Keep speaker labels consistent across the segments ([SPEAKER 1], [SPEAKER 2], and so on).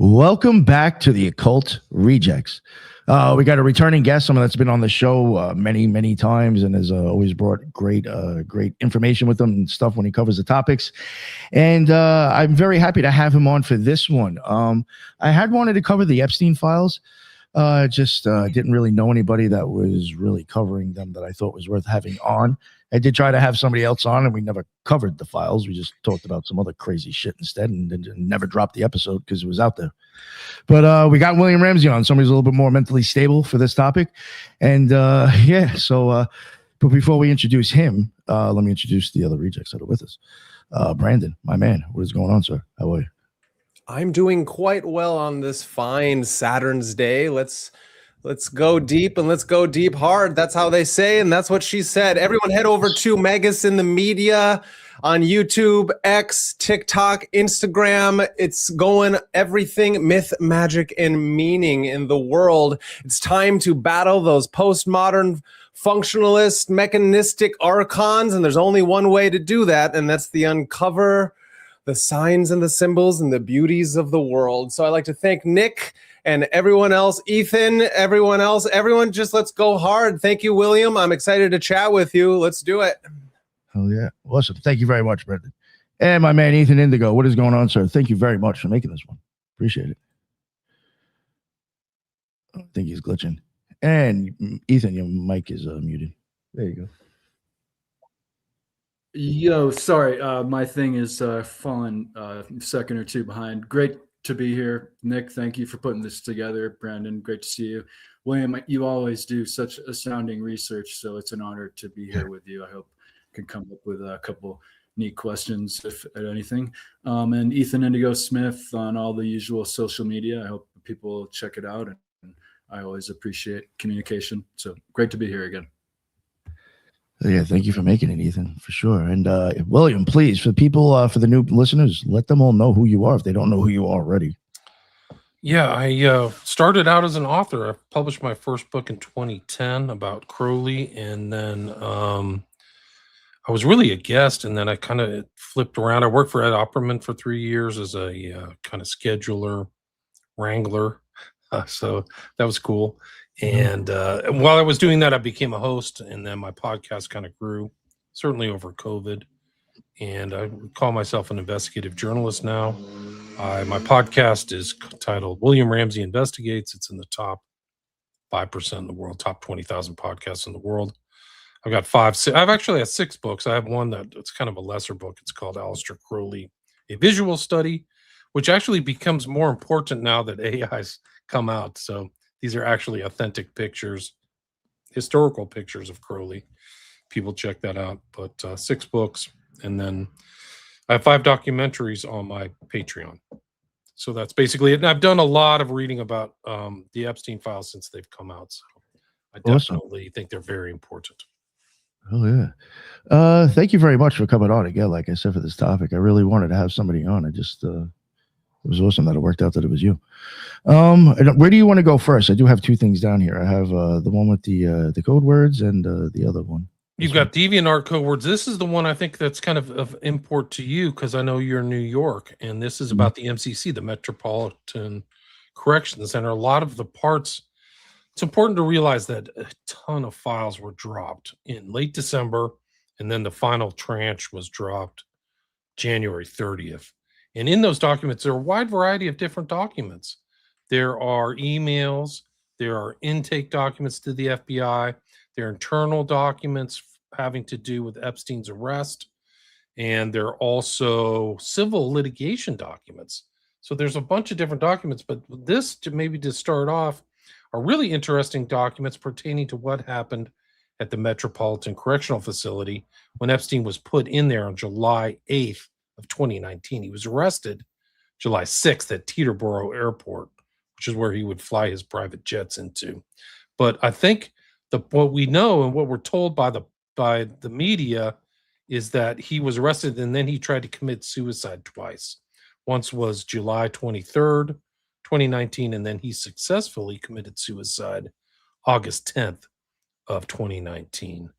[SPEAKER 1] Welcome back to the Occult Rejects. We got a returning guest, someone that's been on the show many times and has always brought great information with him and stuff when he covers the topics. And I'm very happy to have him on for this one. I had wanted to cover the Epstein files. Just didn't really know anybody that was really covering them that I thought was worth having on. I did try to have somebody else on, and we never covered the files. We just talked about some other crazy shit instead, and never dropped the episode because it was out there. But we got William Ramsey on, somebody who's a little bit more mentally stable for this topic. And but before we introduce him, let me introduce the other rejects that are with us. Brandon, my man, what is going on, sir? How are you?
[SPEAKER 2] I'm doing quite well on this fine Saturn's day. Let's go deep, and let's go deep hard. That's how they say, and that's what she said. Everyone head over to Megas in the Media on YouTube, X, TikTok, Instagram. It's going everything myth, magic, and meaning in the world. It's time to battle those postmodern functionalist, mechanistic archons, and there's only one way to do that, and that's the uncover the signs and the symbols and the beauties of the world. So I'd like to thank Nick and everyone else, Ethan, everyone, just let's go hard. Thank you, William. I'm excited to chat with you. Let's do it.
[SPEAKER 1] Oh, yeah. Awesome. Thank you very much, Brendan. And my man, Ethan Indigo. What is going on, sir? Thank you very much for making this one. Appreciate it. I think he's glitching. And Ethan, your mic is muted. There you go.
[SPEAKER 3] Yo, sorry, my thing is falling a second or two behind. Great to be here. Nick, thank you for putting this together. Brandon, great to see you. William, you always do such astounding research, so it's an honor to be here with you. I hope I can come up with a couple neat questions, if at anything. And Ethan Indigo Smith on all the usual social media. I hope people check it out, and I always appreciate communication. So great to be here again.
[SPEAKER 1] Yeah, thank you for making it, Ethan, for sure. And William, please, for people, for the new listeners, let them all know who you are if they don't know who you are already.
[SPEAKER 4] Yeah, I started out as an author. I published my first book in 2010 about Crowley, and then I was really a guest, and then I kind of flipped around. I worked for Ed Opperman for 3 years as a kind of scheduler, wrangler, so that was cool. And while I was doing that, I became a host, and then my podcast kind of grew, certainly over COVID. And I call myself an investigative journalist now. My podcast is titled William Ramsey Investigates. It's in the top 5% in the world, top 20,000 podcasts in the world. I've got I've actually had 6 books. I have one that's kind of a lesser book. It's called Aleister Crowley, A Visual Study, which actually becomes more important now that AI's come out. So these are actually authentic pictures, historical pictures of Crowley. People check that out. But 6 books, and then I have 5 documentaries on my Patreon. So that's basically it. And I've done a lot of reading about the Epstein files since they've come out. So I definitely think they're very important.
[SPEAKER 1] Oh, yeah. Thank you very much for coming on again. Like I said, for this topic, I really wanted to have somebody on. I just... it was awesome that it worked out that it was you. Where do you want to go first? I do have 2 things down here. I have the one with the code words and the other one.
[SPEAKER 4] You've got DeviantArt code words. This is the one I think that's kind of import to you because I know you're in New York, and this is about the MCC, the Metropolitan Correction Center. A lot of the parts, it's important to realize that a ton of files were dropped in late December, and then the final tranche was dropped January 30th. And in those documents, there are a wide variety of different documents. There are emails, there are intake documents to the FBI, there are internal documents having to do with Epstein's arrest, and there are also civil litigation documents. So there's a bunch of different documents, but this, to start off, are really interesting documents pertaining to what happened at the Metropolitan Correctional Facility when Epstein was put in there on July 8th of 2019. He was arrested July 6th at Teterboro Airport, which is where he would fly his private jets into. But I think what we know and what we're told by the media is that he was arrested and then he tried to commit suicide twice. Once was July 23rd, 2019, and then he successfully committed suicide August 10th of 2019.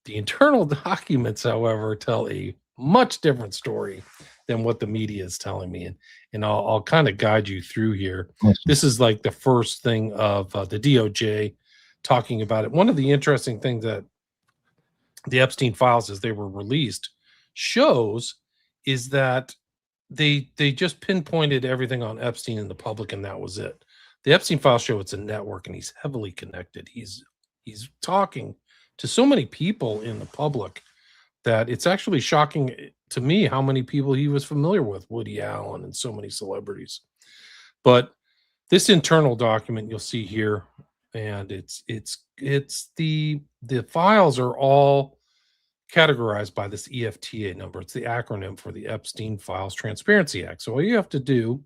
[SPEAKER 4] The internal documents, however, tell a much different story. than what the media is telling me. And I'll kind of guide you through here.
[SPEAKER 1] Awesome.
[SPEAKER 4] This is like the first thing of the DOJ talking about it. One of the interesting things that the Epstein files, as they were released, shows is that they just pinpointed everything on Epstein in the public, and that was it. The Epstein files show it's a network, and he's heavily connected. He's talking to so many people in the public that it's actually shocking to me how many people he was familiar with, Woody Allen and so many celebrities. But this internal document you'll see here, and it's the files are all categorized by this EFTA number. It's the acronym for the Epstein Files Transparency Act. So all you have to do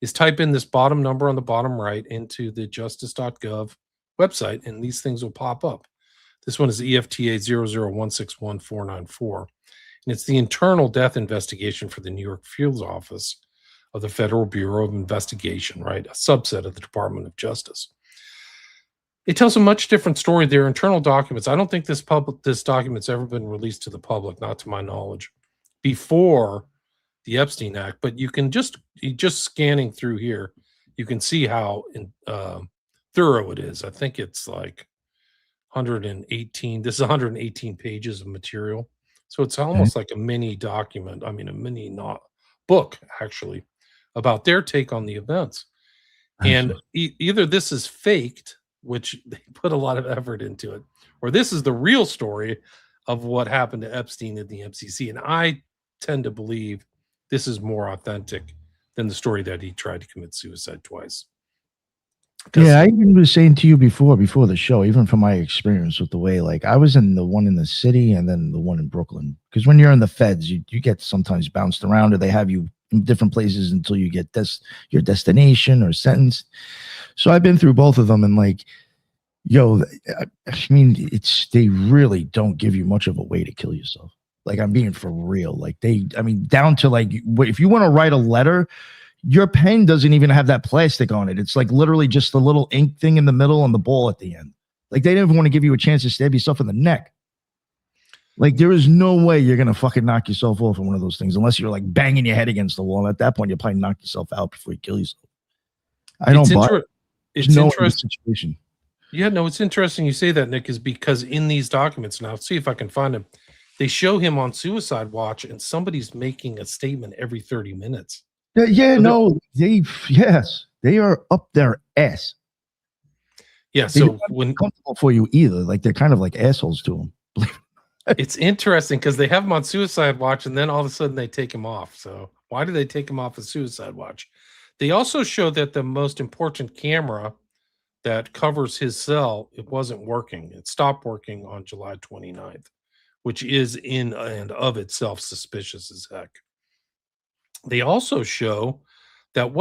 [SPEAKER 4] is type in this bottom number on the bottom right into the justice.gov website, and these things will pop up. This one is EFTA 001619494, and it's the internal death investigation for the New York Field Office of the Federal Bureau of Investigation, right? A subset of the Department of Justice. It tells a much different story. They're internal documents. I don't think this document's ever been released to the public, not to my knowledge, before the Epstein Act. But you can just scanning through here, you can see how thorough it is. I think it's like 118. This is 118 pages of material. So it's almost like a mini document. I mean, a mini book, actually, about their take on the events. And either this is faked, which they put a lot of effort into it, or this is the real story of what happened to Epstein in the MCC. And I tend to believe this is more authentic than the story that he tried to commit suicide twice.
[SPEAKER 1] Yeah, I even was saying to you before the show, even from my experience with the way, like, I was in the one in the city and then the one in Brooklyn. Because when you're in the feds, you get sometimes bounced around, or they have you in different places until you get your destination or sentenced. So I've been through both of them, and like, yo, I mean, they really don't give you much of a way to kill yourself. Like, I'm being for real. Like, down to like, if you want to write a letter, your pen doesn't even have that plastic on it. It's like literally just a little ink thing in the middle and the ball at the end. Like, they didn't even want to give you a chance to stab yourself in the neck. Like, there is no way you're going to fucking knock yourself off in one of those things unless you're like banging your head against the wall. And at that point, you'll probably knock yourself out before you kill yourself. I don't buy it.
[SPEAKER 4] It's interesting. Situation. Yeah, no, it's interesting you say that, Nick, is because in these documents, now, see if I can find them, they show him on suicide watch, and somebody's making a statement every 30 minutes.
[SPEAKER 1] Yeah, no, they are up their ass.
[SPEAKER 4] Yeah, so when
[SPEAKER 1] comfortable for you either, like, they're kind of like assholes to him.
[SPEAKER 4] It's interesting because they have him on suicide watch, and then all of a sudden they take him off. So why do they take him off of suicide watch? They also show that the most important camera that covers his cell, it wasn't working. It stopped working on July 29th, which is in and of itself suspicious as heck. They also show that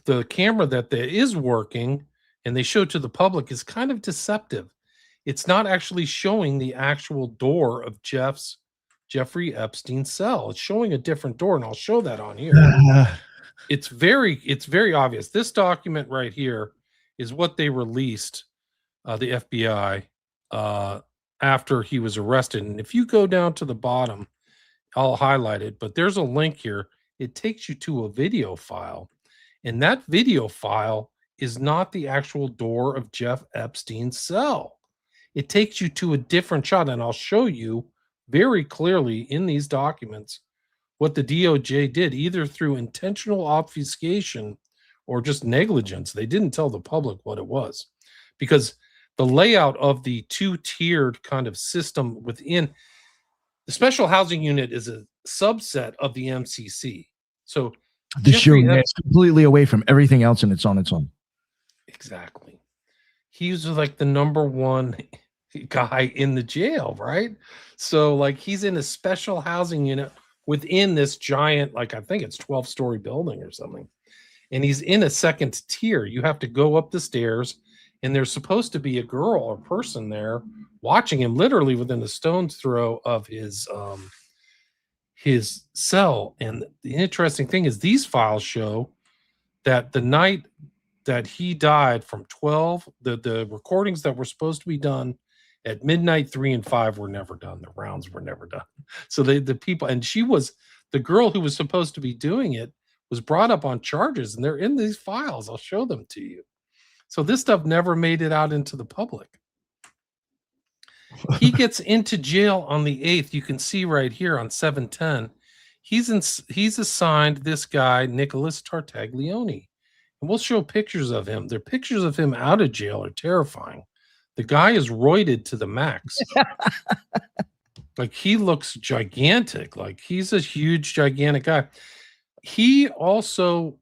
[SPEAKER 4] the camera that there is working, and they show to the public, is kind of deceptive. It's not actually showing the actual door of Jeffrey Epstein's cell. It's showing a different door, and I'll show that on here. It's very obvious. This document right here is what they released, the FBI, after he was arrested. And if you go down to the bottom, I'll highlight it, but there's a link here. It takes you to a video file, and that video file is not the actual door of Jeff Epstein's cell. It takes you to a different shot, and I'll show you very clearly in these documents what the DOJ did, either through intentional obfuscation or just negligence. They didn't tell the public what it was, because the layout of the two-tiered kind of system within the special housing unit is a subset of the MCC. So
[SPEAKER 1] the show is completely away from everything else, and it's on its own.
[SPEAKER 4] Exactly. He was like the number one guy in the jail, right? So like, he's in a special housing unit within this giant, like, I think it's 12-story building or something. And he's in a second tier. You have to go up the stairs, and there's supposed to be a girl or person there watching him, literally within a stone's throw of his cell. And the interesting thing is, these files show that the night that he died, from 12, the recordings that were supposed to be done at midnight, 3 and 5 were never done. The rounds were never done. So the people, and she was the girl who was supposed to be doing it was brought up on charges, and they're in these files. I'll show them to you. So this stuff never made it out into the public. He gets into jail on the 8th. You can see right here on 7/10. He's assigned this guy, Nicholas Tartaglione. And we'll show pictures of him. The pictures of him out of jail are terrifying. The guy is roided to the max. Like, he looks gigantic. Like, he's a huge, gigantic guy. He also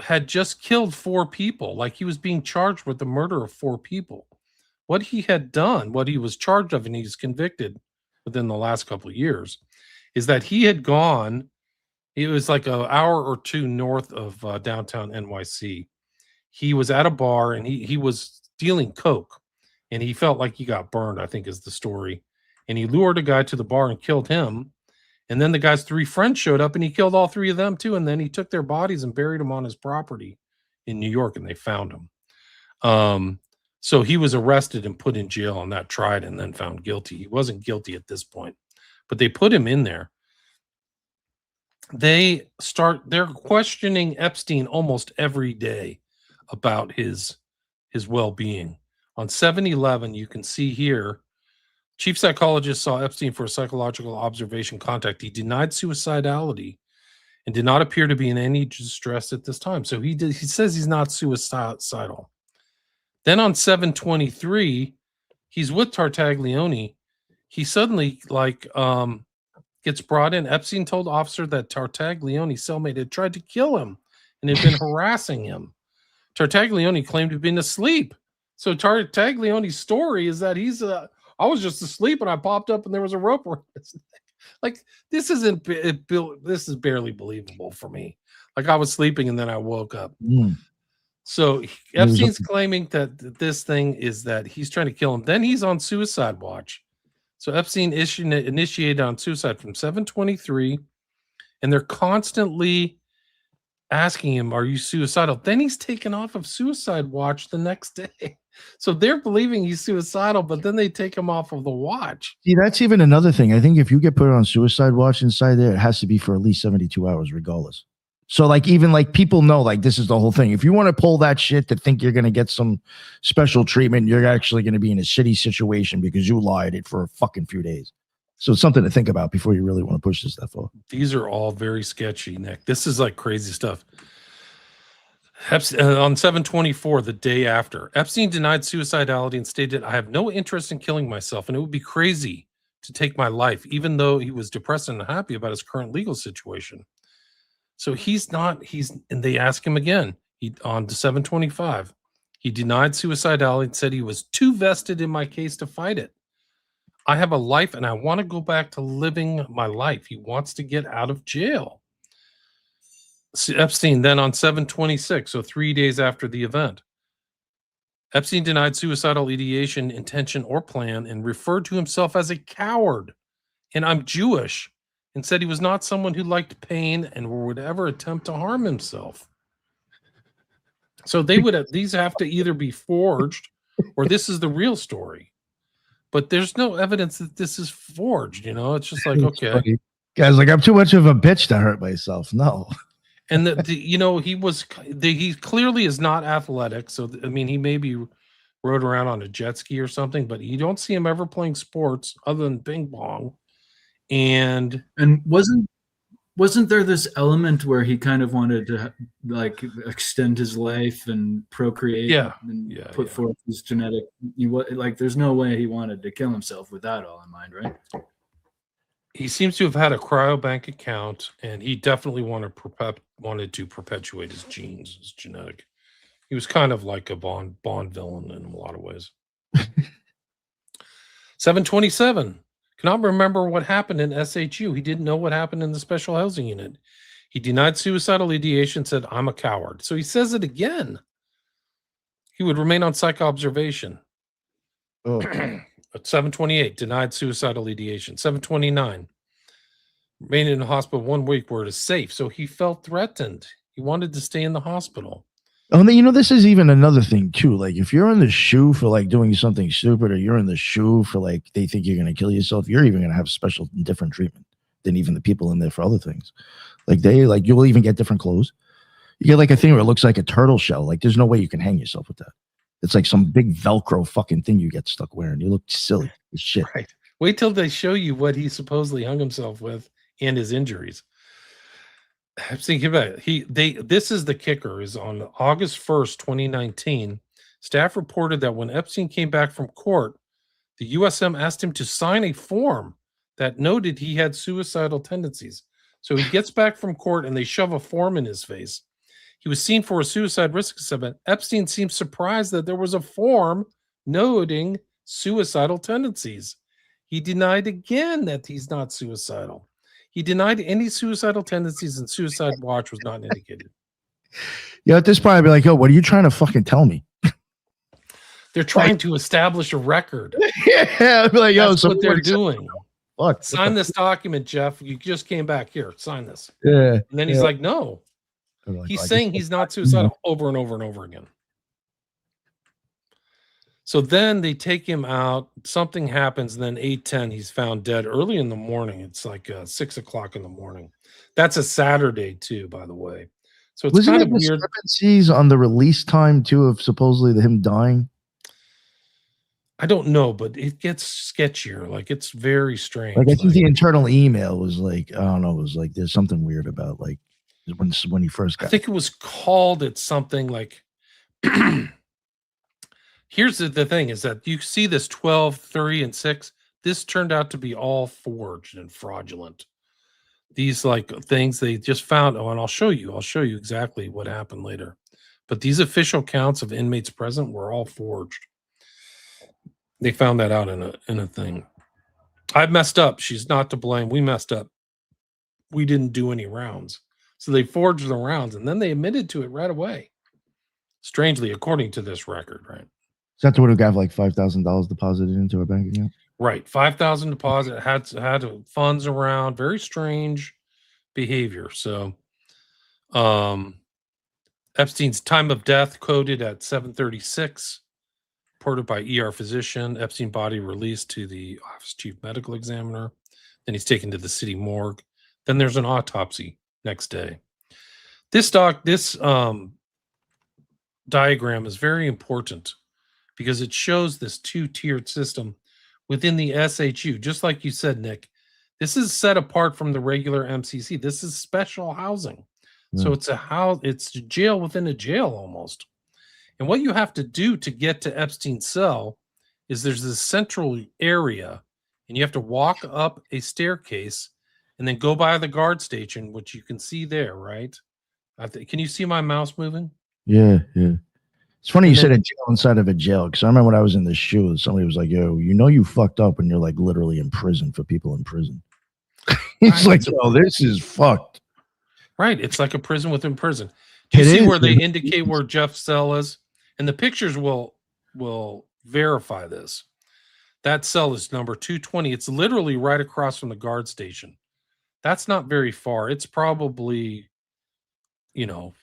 [SPEAKER 4] had just killed 4 people. Like, he was being charged with the murder of 4 people. What he had done, what he was charged of, and he's convicted within the last couple of years, is that he had gone, it was like an hour or 2 north of downtown NYC. He was at a bar, and he was dealing coke, and he felt like he got burned, I think is the story. And he lured a guy to the bar and killed him. And then the guy's 3 friends showed up, and he killed all 3 of them too. And then he took their bodies and buried them on his property in New York, and they found him. So he was arrested and put in jail on that, tried, and then found guilty. He wasn't guilty at this point, but they put him in there. They're questioning Epstein almost every day about his well-being. On 7/11, you can see here, chief psychologist saw Epstein for a psychological observation contact. He denied suicidality and did not appear to be in any distress at this time. So he says he's not suicidal. Then on 7/23, he's with Tartaglione. He suddenly gets brought in. Epstein told officer that Tartaglione's cellmate had tried to kill him and had been harassing him. Tartaglione claimed to have been asleep. So Tartaglione's story is that I was just asleep and I popped up and there was a rope around his neck. Like, this is barely believable for me. Like, I was sleeping and then I woke up. So Epstein's claiming that this thing is that he's trying to kill him. Then he's on suicide watch. So Epstein initiated on suicide from 7/23, and they're constantly asking him, "Are you suicidal?" Then he's taken off of suicide watch the next day. So they're believing he's suicidal, but then they take him off of the watch.
[SPEAKER 1] See, that's even another thing. I think if you get put on suicide watch inside there, it has to be for at least 72 hours, regardless. So, like, even like people know, like, this is the whole thing. If you want to pull that shit to think you're going to get some special treatment, you're actually going to be in a shitty situation because you lied it for a fucking few days. So it's something to think about before you really want to push this stuff off.
[SPEAKER 4] These are all very sketchy, Nick. This is like crazy stuff. On 7/24, the day after, Epstein denied suicidality and stated, "I have no interest in killing myself, and it would be crazy to take my life," even though he was depressed and unhappy about his current legal situation. So and they ask him again, on 7/25, he denied suicidality and said he was too vested in my case to fight it. "I have a life and I want to go back to living my life." He wants to get out of jail. Epstein then on 7/26, so 3 days after the event, Epstein denied suicidal ideation, intention, or plan and referred to himself as a coward. And "I'm Jewish," and said he was not someone who liked pain and would ever attempt to harm himself. So these have to either be forged or this is the real story. But there's no evidence that this is forged, It's just like, okay.
[SPEAKER 1] Guys, like, I'm too much of a bitch to hurt myself. No.
[SPEAKER 4] And he clearly is not athletic. So, I mean, he maybe rode around on a jet ski or something, but you don't see him ever playing sports other than ping pong. And
[SPEAKER 3] wasn't there this element where he kind of wanted to like extend his life and procreate and put forth his genetic, there's no way he wanted to kill himself with that all in mind, right?
[SPEAKER 4] He seems to have had a cryobank account, and he definitely wanted to perpetuate his genes, his genetic. He was kind of like a Bond villain in a lot of ways. 7/27. Cannot remember what happened in SHU. He didn't know what happened in the special housing unit. He denied suicidal ideation, said, "I'm a coward." So he says it again. He would remain on psych observation. At 7/28, denied suicidal ideation. 7/29, remained in the hospital 1 week where it is safe. So he felt threatened. He wanted to stay in the hospital.
[SPEAKER 1] Oh, this is even another thing too. Like, if you're in the shoe for like doing something stupid, or you're in the shoe for like they think you're going to kill yourself, you're even going to have special different treatment. than even the people in there for other things. Like you'll even get different clothes. You get like a thing where it looks like a turtle shell. Like there's no way you can hang yourself with that. It's like some big Velcro fucking thing you get stuck wearing. You look silly as shit.
[SPEAKER 4] Right. Wait till they show you what he supposedly hung himself with and his injuries. I'm thinking about it. This is the kicker, is on August 1st, 2019, staff reported that when Epstein came back from court, the USM asked him to sign a form that noted he had suicidal tendencies. So he gets back from court and they shove a form in his face. He was seen for a suicide risk assessment. Epstein seemed surprised that there was a form noting suicidal tendencies. He denied again that he's not suicidal. He denied any suicidal tendencies, and suicide watch was not indicated.
[SPEAKER 1] Yeah, at this point, I'd be like, yo, what are you trying to fucking tell me?
[SPEAKER 4] They're trying to establish a record.
[SPEAKER 1] Yeah, I'd be like, yo,
[SPEAKER 4] that's what they're doing.
[SPEAKER 1] Fuck.
[SPEAKER 4] Sign this document, Jeff. You just came back here. Sign this.
[SPEAKER 1] Yeah.
[SPEAKER 4] And then he's like, no.
[SPEAKER 1] Like,
[SPEAKER 4] He's saying he's not suicidal over and over and over again. So then they take him out. Something happens. And then 8:10, he's found dead early in the morning. It's like 6 o'clock in the morning. That's a Saturday too, by the way. So it's
[SPEAKER 1] Wasn't
[SPEAKER 4] kind
[SPEAKER 1] there
[SPEAKER 4] of weird.
[SPEAKER 1] Discrepancies on the release time too of supposedly him dying?
[SPEAKER 4] I don't know, but it gets sketchier. Like it's very strange.
[SPEAKER 1] Like I think the internal email was like, I don't know, it was like there's something weird about like when he first got.
[SPEAKER 4] I think it was called it something like. Here's the thing is that you see this 12, 3, and 6. This turned out to be all forged and fraudulent. These like things they just found. Oh, and I'll show you exactly what happened later. But these official counts of inmates present were all forged. They found that out in a thing. I messed up. She's not to blame. We messed up. We didn't do any rounds. So they forged the rounds and then they admitted to it right away. Strangely, according to this record, right?
[SPEAKER 1] Is that the one who got like $5,000 deposited into her bank account?
[SPEAKER 4] Right. 5,000 deposit, had funds around, very strange behavior. So Epstein's time of death quoted at 7:36. Reported by ER physician. Epstein body released to the office chief medical examiner. Then he's taken to the city morgue. Then there's an autopsy next day. This diagram is very important because it shows this two-tiered system within the SHU. Just like you said, Nick, this is set apart from the regular MCC. This is special housing. So it's a jail within a jail almost. And what you have to do to get to Epstein's cell is there's this central area, and you have to walk up a staircase and then go by the guard station, which you can see there, right? Can you see my mouse moving?
[SPEAKER 1] Yeah. It's funny you said a jail inside of a jail, because I remember when I was in the SHU, somebody was like, yo, you fucked up when you're like literally in prison for people in prison. It's like, yo, this is fucked.
[SPEAKER 4] Right. It's like a prison within prison. Do you see where they indicate where Jeff's cell is? And the pictures will verify this. That cell is number 220. It's literally right across from the guard station. That's not very far. It's probably, 9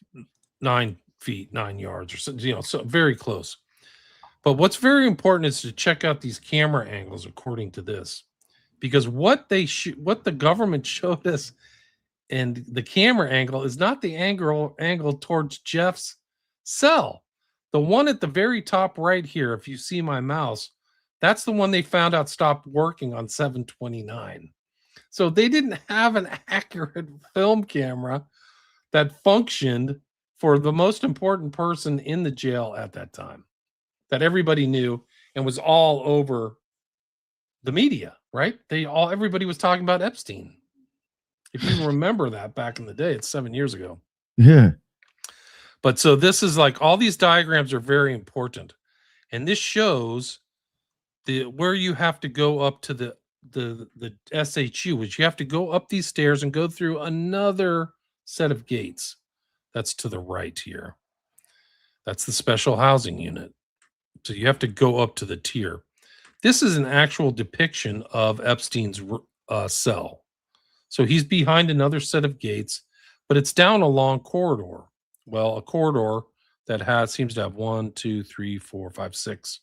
[SPEAKER 4] feet, 9 yards or so, so very close. But what's very important is to check out these camera angles according to this. Because what the government showed us and the camera angle is not the angle towards Jeff's cell. The one at the very top right here, if you see my mouse, that's the one they found out stopped working on 7/29. So they didn't have an accurate film camera that functioned for the most important person in the jail at that time, that everybody knew and was all over the media, right? Everybody was talking about Epstein. If you remember that back in the day, it's 7 years ago.
[SPEAKER 1] Yeah.
[SPEAKER 4] But so this is like all these diagrams are very important. And this shows where you have to go up to the SHU, which you have to go up these stairs and go through another set of gates. That's to the right here. That's the special housing unit. So you have to go up to the tier. This is an actual depiction of Epstein's cell. So he's behind another set of gates, but it's down a long corridor. Well, a corridor that seems to have 1, 2, 3, 4, 5, 6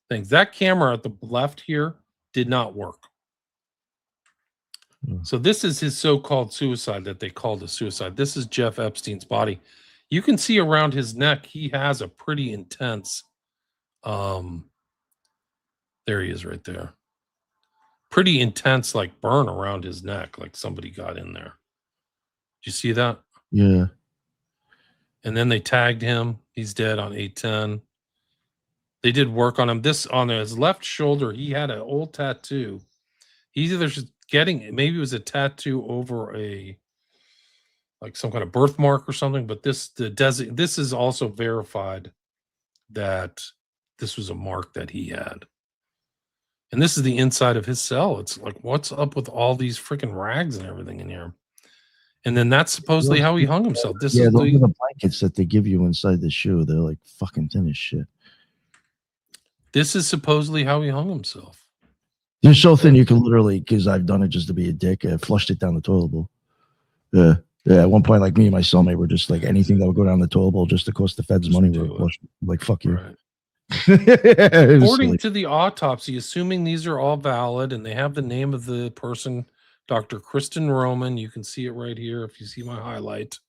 [SPEAKER 4] things. That camera at the left here did not work. So this is his so-called suicide that they called a suicide. This is Jeff Epstein's body. You can see around his neck, he has a pretty intense, there he is right there. Pretty intense, like burn around his neck, like somebody got in there. Did you see that?
[SPEAKER 1] Yeah.
[SPEAKER 4] And then they tagged him. He's dead on 8/10. They did work on him. This on his left shoulder, he had an old tattoo. He's either just getting, maybe it was a tattoo over a, like some kind of birthmark or something. But this is also verified that this was a mark that he had. And this is the inside of his cell. It's like, what's up with all these freaking rags and everything in here? And then that's supposedly how he hung himself. This is
[SPEAKER 1] those are the blankets that they give you inside the shoe. They're like fucking thin as shit.
[SPEAKER 4] This is supposedly how he hung himself.
[SPEAKER 1] They're so thin you can literally, because I've done it just to be a dick, flushed it down the toilet bowl. Yeah. At one point, like me and my cellmate were just like anything that would go down the toilet bowl just to cost the feds money. We're like, fuck you.
[SPEAKER 4] Right. According to the autopsy, assuming these are all valid and they have the name of the person, Dr. Kristen Roman, you can see it right here if you see my highlight.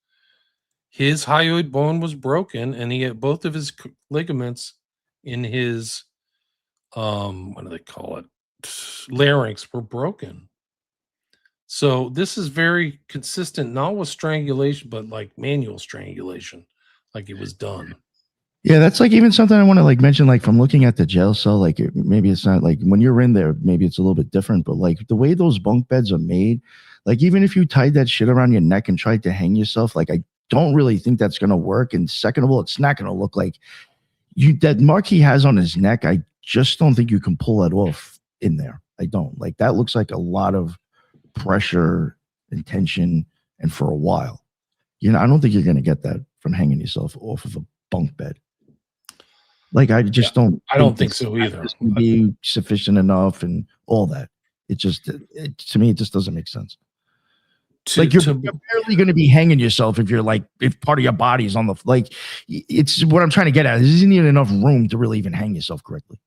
[SPEAKER 4] His hyoid bone was broken and he had both of his ligaments in his, what do they call it? Larynx were broken. So this is very consistent, not with strangulation, but like manual strangulation, like it was done.
[SPEAKER 1] Yeah, that's like even something I want to like mention, like from looking at the jail cell, like maybe it's not like when you're in there, maybe it's a little bit different, but like the way those bunk beds are made, like even if you tied that shit around your neck and tried to hang yourself, like I don't really think that's going to work. And second of all, it's not going to look like that mark he has on his neck. I just don't think you can pull that off in there. I don't like that. Looks like a lot of pressure and tension. And for a while, I don't think you're going to get that from hanging yourself off of a bunk bed. Like I just don't.
[SPEAKER 4] I don't think so either.
[SPEAKER 1] This can be sufficient enough and all that. It just to me, it just doesn't make sense. Like you're barely going to be hanging yourself if part of your body is on the like. It's what I'm trying to get at. There isn't even enough room to really even hang yourself correctly.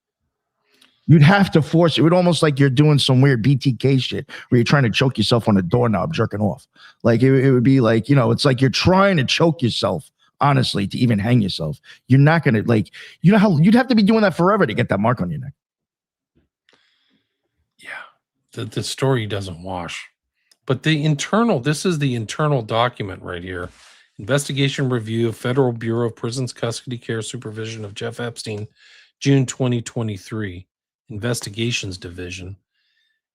[SPEAKER 1] You'd have to force it. It would almost like you're doing some weird BTK shit where you're trying to choke yourself on a doorknob, jerking off. Like it would be like, it's like you're trying to choke yourself, honestly, to even hang yourself. You're not going to how you'd have to be doing that forever to get that mark on your neck.
[SPEAKER 4] Yeah. The story doesn't wash. But this is the internal document right here. Investigation review of Federal Bureau of Prisons Custody Care Supervision of Jeff Epstein, June 2023. Investigations Division.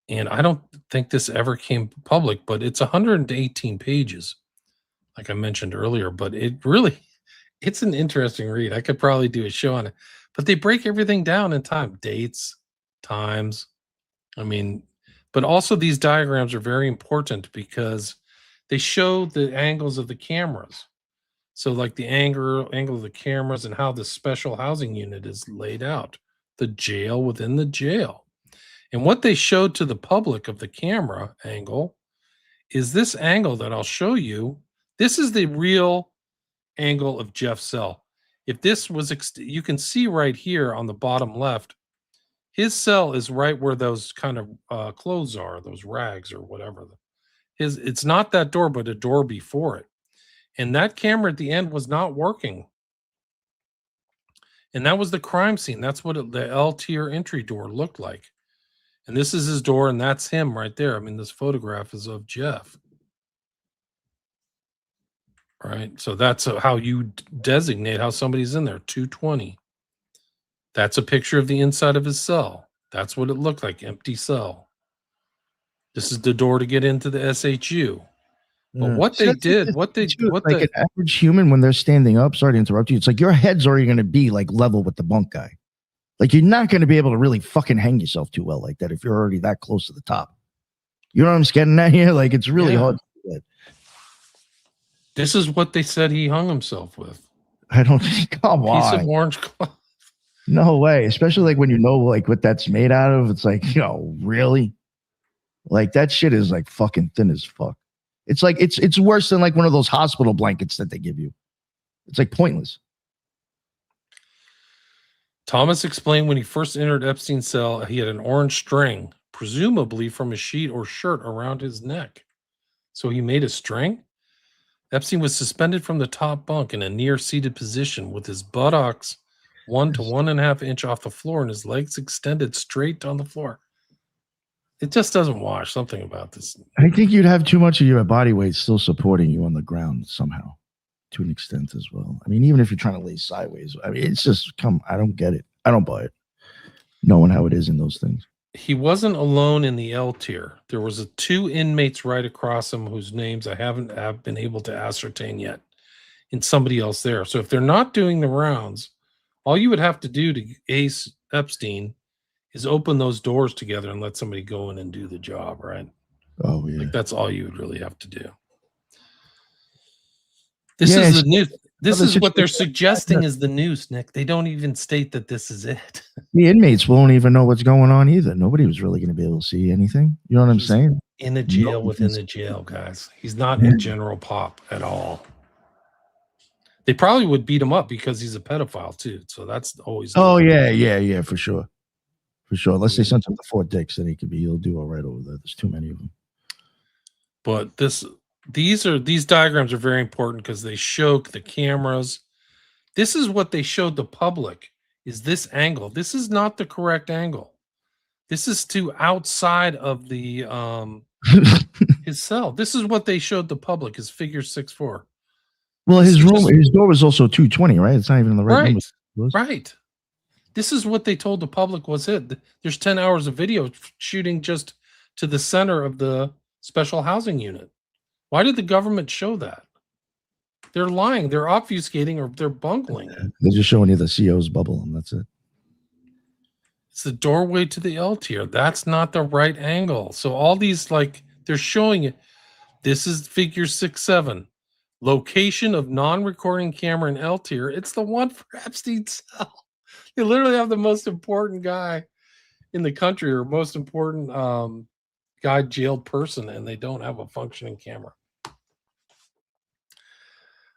[SPEAKER 4] And I don't think this ever came public, but it's 118 pages, like I mentioned earlier. But it's an interesting read. I could probably do a show on it. But they break everything down in time, dates, times. But also these diagrams are very important because they show the angles of the cameras. So like the angle of the cameras and how the special housing unit is laid out. The jail within the jail. And what they showed to the public of the camera angle is this angle that I'll show you. This is the real angle of Jeff's cell. If this was, you can see right here on the bottom left, his cell is right where those kind of clothes are, those rags or whatever. It's not that door, but a door before it. And that camera at the end was not working. And that was the crime scene. That's what the L-tier entry door looked like. And this is his door, and that's him right there. This photograph is of Jeff. Right? So that's how you designate how somebody's in there, 220. That's a picture of the inside of his cell. That's what it looked like, empty cell. This is the door to get into the SHU. But what they did, an
[SPEAKER 1] average human when they're standing up, sorry to interrupt you, it's like your head's already going to be like level with the bunk guy. Like you're not going to be able to really fucking hang yourself too well like that if you're already that close to the top. You know what I'm getting at here? Like it's really hard to do that.
[SPEAKER 4] This is what they said he hung himself with.
[SPEAKER 1] I don't think, come on.
[SPEAKER 4] Piece of orange cloth.
[SPEAKER 1] No way. Especially like when you know like what that's made out of. It's like, really? Like that shit is like fucking thin as fuck. It's like it's worse than like one of those hospital blankets that they give you. It's like pointless.
[SPEAKER 4] Thomas explained when he first entered Epstein's cell, he had an orange string presumably from a sheet or shirt around his neck. So he made a string? Epstein was suspended from the top bunk in a near-seated position with his buttocks 1 to 1.5 inch off the floor and his legs extended straight on the floor. It just doesn't wash. Something about this.
[SPEAKER 1] I think you'd have too much of your body weight still supporting you on the ground somehow, to an extent as well. I mean, even if you're trying to lay sideways, I mean, it's just I don't get it. I don't buy it. Knowing how it is in those things.
[SPEAKER 4] He wasn't alone in the L tier. There was 2 inmates right across him whose names I haven't been able to ascertain yet, and somebody else there. So if they're not doing the rounds, all you would have to do to ace Epstein is open those doors together and let somebody go in and do the job, right?
[SPEAKER 1] Oh, yeah.
[SPEAKER 4] Like that's all you would really have to do. This is the news. This is what they're suggesting is the news, Nick. They don't even state that this is it.
[SPEAKER 1] The inmates won't even know what's going on either. Nobody was really going to be able to see anything. You know what I'm saying?
[SPEAKER 4] In a jail within the jail, guys. He's not in general pop at all. They probably would beat him up because he's a pedophile too. So that's always.
[SPEAKER 1] Oh yeah, for sure. For sure. Unless they sent him to Fort Dix, then he'll do all right over there. There's too many of them.
[SPEAKER 4] But these diagrams are very important because they show the cameras. This is what they showed the public is this angle. This is not the correct angle. This is to outside of the his cell. This is what they showed the public is figure 6'4".
[SPEAKER 1] Well, his door was also 220, right? It's not even the right number.
[SPEAKER 4] Right. This is what they told the public was it. There's 10 hours of video shooting just to the center of the special housing unit. Why did the government show that? They're lying. They're obfuscating or they're bungling.
[SPEAKER 1] They're just showing you the CO's bubble, and that's it.
[SPEAKER 4] It's the doorway to the L tier. That's not the right angle. So all these, like, they're showing it. This is figure 6'7". Location of non-recording camera in L tier. It's the one for Epstein's cell. They literally have the most important guy in the country or most important guy jailed person, and they don't have a functioning camera.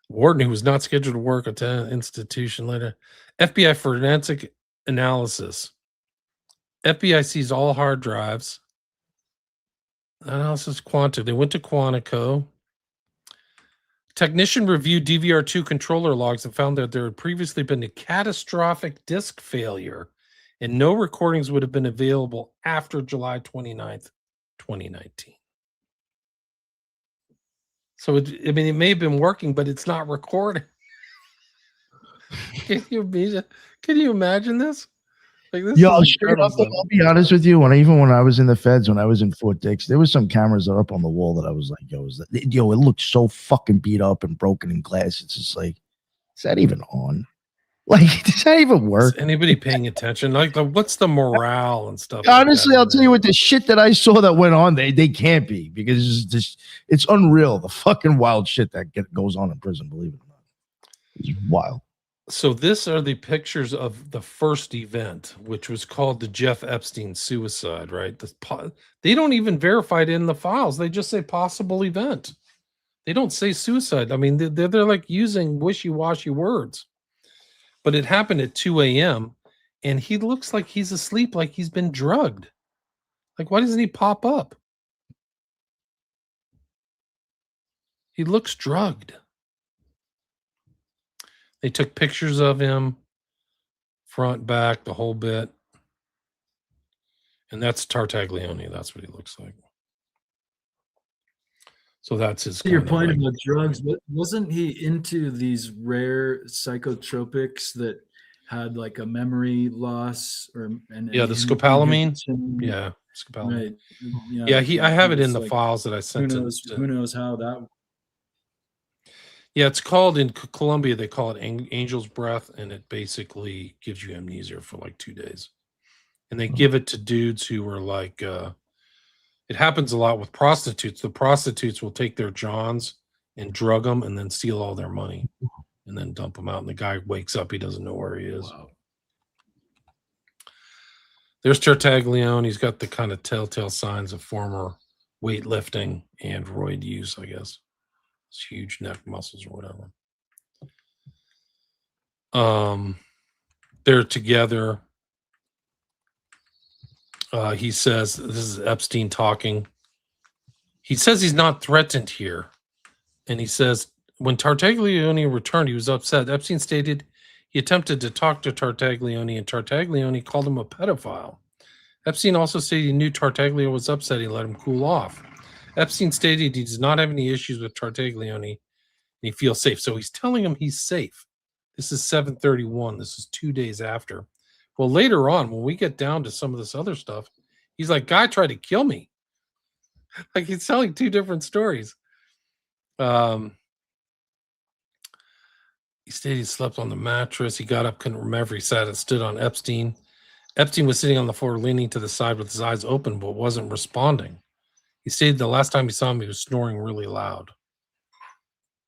[SPEAKER 4] Warden who was not scheduled to work at the institution later. FBI forensic analysis. FBI sees all hard drives. Analysis Quantic. They went to Quantico. Technician reviewed DVR2 controller logs and found that there had previously been a catastrophic disk failure and no recordings would have been available after July 29th, 2019. So, it may have been working, but it's not recording. Can you imagine this? Like this
[SPEAKER 1] I'll be honest with you. Even when I was in the feds, when I was in Fort Dix, there was some cameras that are up on the wall that I was like, it looked so fucking beat up and broken in glass. It's just like, is that even on? Like, does that even work?
[SPEAKER 4] Is anybody paying attention? Like, what's the morale and stuff?
[SPEAKER 1] Honestly, I'll tell you what, the shit that I saw that went on, they can't be, because it's unreal. The fucking wild shit that goes on in prison, believe it or not. It's wild.
[SPEAKER 4] So this are the pictures of the first event, which was called the Jeff Epstein suicide, right? They don't even verify it in the files. They just say possible event. They don't say suicide. I mean, they're like using wishy-washy words. But it happened at 2 a.m. and he looks like he's asleep, like he's been drugged. Like, why doesn't he pop up? He looks drugged. They took pictures of him, front, back, the whole bit. And that's Tartaglione. That's what he looks like. So that's his.
[SPEAKER 3] To your point about drugs, wasn't he into these rare psychotropics that had like a memory loss the
[SPEAKER 4] scopolamine? Yeah, scopolamine. Right. I have it in the files that I sent.
[SPEAKER 3] Who knows how that.
[SPEAKER 4] Yeah, it's called in Colombia. They call it angel's breath, and it basically gives you amnesia for like 2 days. And they give it to dudes who are like, it happens a lot with prostitutes. The prostitutes will take their johns and drug them and then steal all their money and then dump them out. And the guy wakes up. He doesn't know where he is. Wow. There's Tartaglione. He's got the kind of telltale signs of former weightlifting and roid use, I guess. It's huge neck muscles or whatever. They're together. He says, this is Epstein talking. He says he's not threatened here. And he says, when Tartaglione returned, he was upset. Epstein stated he attempted to talk to Tartaglione, and Tartaglione called him a pedophile. Epstein also stated he knew Tartaglione was upset. He let him cool off. Epstein stated he does not have any issues with Tartaglione, and he feels safe. So he's telling him he's safe. This is 7:31. This is 2 days after. Well, later on, when we get down to some of this other stuff, he's like, guy tried to kill me. Like, he's telling two different stories. He stated he slept on the mattress. He got up, couldn't remember. He sat and stood on Epstein. Epstein was sitting on the floor, leaning to the side with his eyes open, but wasn't responding. He stated the last time he saw him, he was snoring really loud.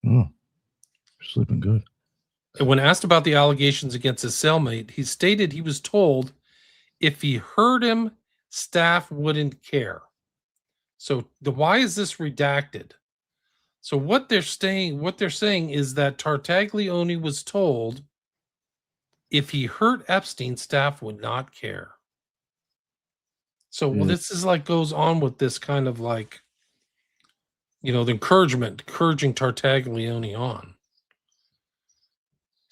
[SPEAKER 1] Oh, sleeping good.
[SPEAKER 4] And when asked about the allegations against his cellmate, he stated he was told if he heard him, staff wouldn't care. So why is this redacted? So what they're saying is that Tartaglione was told if he hurt Epstein, staff would not care. So this is like goes on with this kind of like, the encouraging Tartaglione on.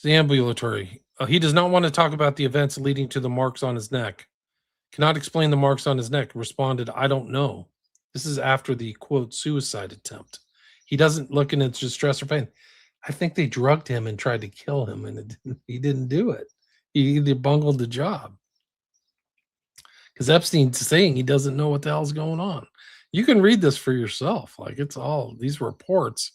[SPEAKER 4] The ambulatory. He does not want to talk about the events leading to the marks on his neck. Cannot explain the marks on his neck. Responded, I don't know. This is after the, quote, suicide attempt. He doesn't look in its distress or pain. I think they drugged him and tried to kill him, and he didn't do it. He bungled the job. Because Epstein's saying he doesn't know what the hell's going on. You can read this for yourself. Like, it's all these reports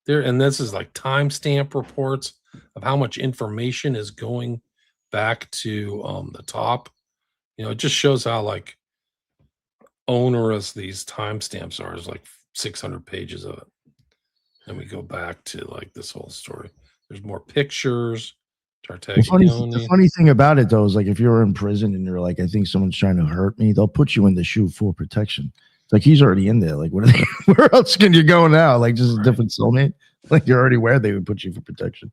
[SPEAKER 4] there, and this is like timestamp reports of how much information is going back to the top. It just shows how like onerous these timestamps are. There's like 600 pages of it. And we go back to like this whole story. There's more pictures.
[SPEAKER 1] The funny thing about it though is like if you're in prison and you're like, I think someone's trying to hurt me, they'll put you in the shoe for protection. It's like he's already in there. Like where else can you go now? Like just a different cellmate. Like you're already where they would put you for protection.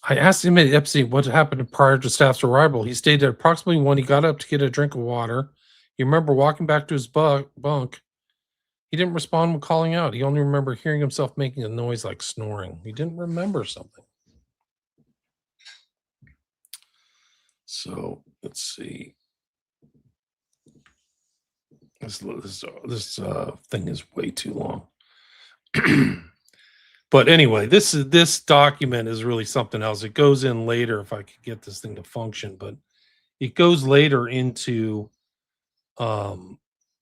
[SPEAKER 4] I asked him at Epstein what happened prior to staff's arrival. He stated approximately when he got up to get a drink of water, he remember walking back to his bunk. He didn't respond when calling out. He only remembered hearing himself making a noise like snoring. He didn't remember something. So let's see. This thing is way too long. But anyway, this document is really something else. It goes in later if I could get this thing to function, but it goes later into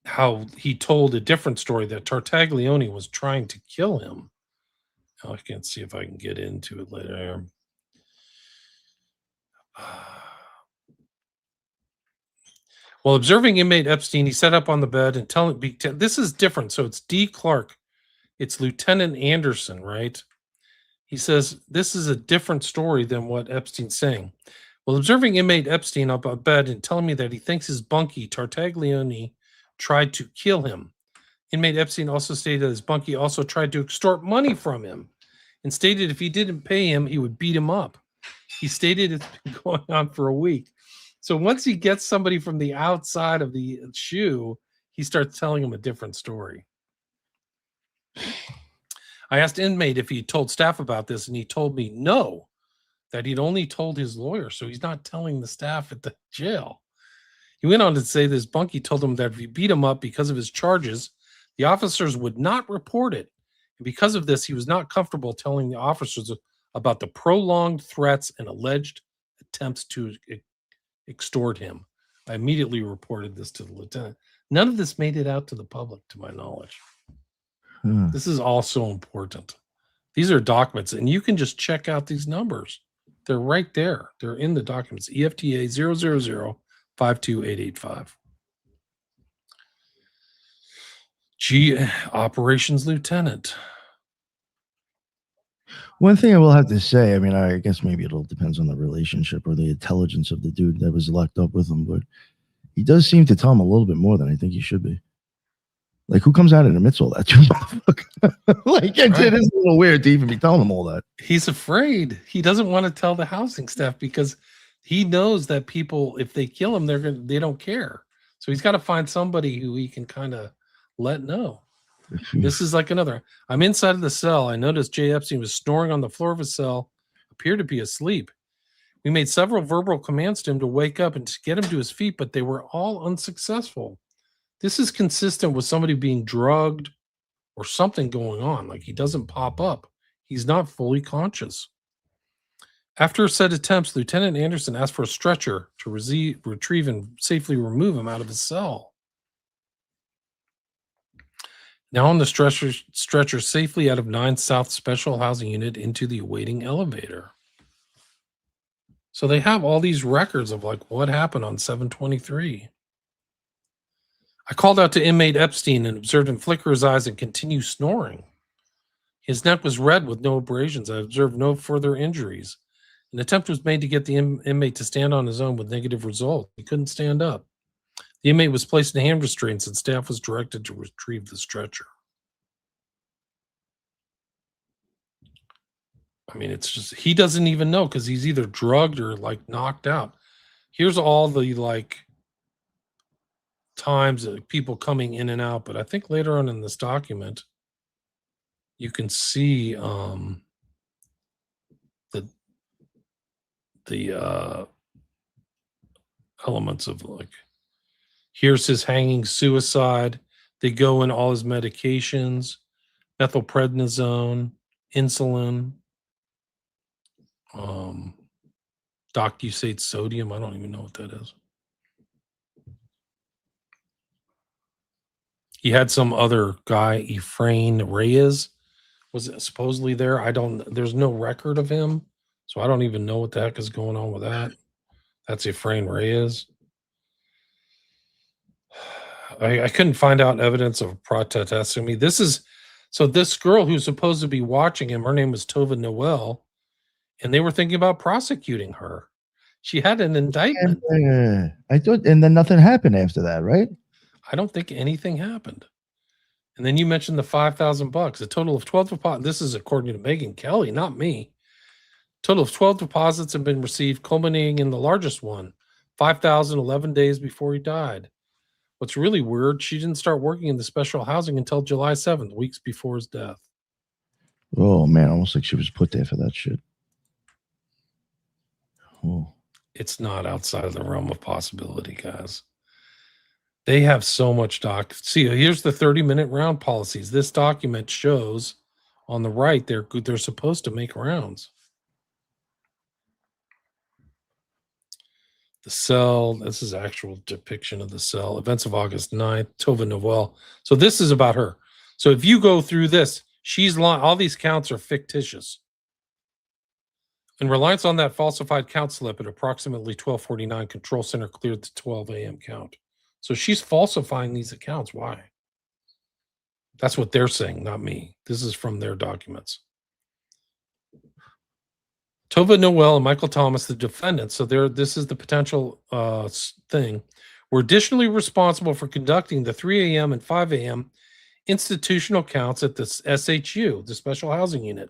[SPEAKER 4] how he told a different story that Tartaglione was trying to kill him. I can't see if I can get into it later. While observing inmate Epstein, he sat up on the bed and this is different. So it's D. Clark. It's Lieutenant Anderson, right? He says, this is a different story than what Epstein's saying. While observing inmate Epstein up on bed and telling me that he thinks his bunkie, Tartaglione, tried to kill him. Inmate Epstein also stated that his bunkie also tried to extort money from him and stated if he didn't pay him, he would beat him up. He stated it's been going on for a week. So once he gets somebody from the outside of the shoe, he starts telling him a different story. I asked inmate if he told staff about this, and he told me no, that he'd only told his lawyer. So he's not telling the staff at the jail. He went on to say this bunkie told him that if he beat him up because of his charges, the officers would not report it. And because of this, he was not comfortable telling the officers about the prolonged threats and alleged attempts to extort him. I immediately reported this to the lieutenant. None of this made it out to the public, to my knowledge. This is also important. These are documents, and you can just check out these numbers. They're right there. They're in the documents. EFTA 000-52885. G Operations Lieutenant.
[SPEAKER 1] One thing I will have to say, I mean, I guess maybe it all depends on the relationship or the intelligence of the dude that was locked up with him, but he does seem to tell him a little bit more than I think he should be. Like, who comes out and admits all that? Like, it is a little weird to even be telling him all that.
[SPEAKER 4] He's afraid. He doesn't want to tell the housing staff because He knows that people, if they kill him, they don't care. So he's got to find somebody who he can kind of let know. This is like another. I'm inside of the cell. I noticed Jay Epstein was snoring on the floor of his cell, appeared to be asleep. We made several verbal commands to him to wake up and to get him to his feet, but they were all unsuccessful. This is consistent with somebody being drugged or something going on. Like he doesn't pop up. He's not fully conscious. After a set attempts, Lieutenant Anderson asked for a stretcher to retrieve and safely remove him out of his cell. Now on the stretcher safely out of 9 South Special Housing Unit into the awaiting elevator. So they have all these records of like what happened on 7/23. I called out to inmate Epstein and observed him flicker his eyes and continue snoring. His neck was red with no abrasions. I observed no further injuries. An attempt was made to get the inmate to stand on his own with negative result. He couldn't stand up. The inmate was placed in hand restraints and staff was directed to retrieve the stretcher. I mean, it's just, he doesn't even know because he's either drugged or like knocked out. Here's all the like times of people coming in and out. But I think later on in this document, you can see the elements of like, here's his hanging suicide. They go in all his medications, methylprednisone, insulin, docusate sodium. I don't even know what that is. He had some other guy, Efrain Reyes, was supposedly there. There's no record of him. So I don't even know what the heck is going on with that. That's Efrain Reyes. I couldn't find out evidence of protesting. This girl who's supposed to be watching him, her name was Tova Noel, and they were thinking about prosecuting her. She had an indictment.
[SPEAKER 1] I thought, and then nothing happened after that, right?
[SPEAKER 4] I don't think anything happened. And then you mentioned the $5,000, a total of 12 deposits. This is according to Megan Kelly, not me. Total of 12 deposits have been received, culminating in the largest one, 5,011 days before he died. What's really weird, she didn't start working in the special housing until July 7th, weeks before his death.
[SPEAKER 1] Oh, man, almost like she was put there for that shit. Oh.
[SPEAKER 4] It's not outside of the realm of possibility, guys. They have so much See, here's the 30-minute round policies. This document shows on the right they're supposed to make rounds. The cell, this is actual depiction of the cell. Events of August 9th, Tova Noel. So this is about her. So if you go through this, she's lying. All these counts are fictitious. In reliance on that falsified count slip at approximately 12:49, Control Center cleared the 12 a.m. count. So she's falsifying these accounts. Why? That's what they're saying, not me. This is from their documents. Tova Noel and Michael Thomas, the defendants, so this is the potential thing, were additionally responsible for conducting the 3 a.m. and 5 a.m. institutional counts at the SHU, the Special Housing Unit.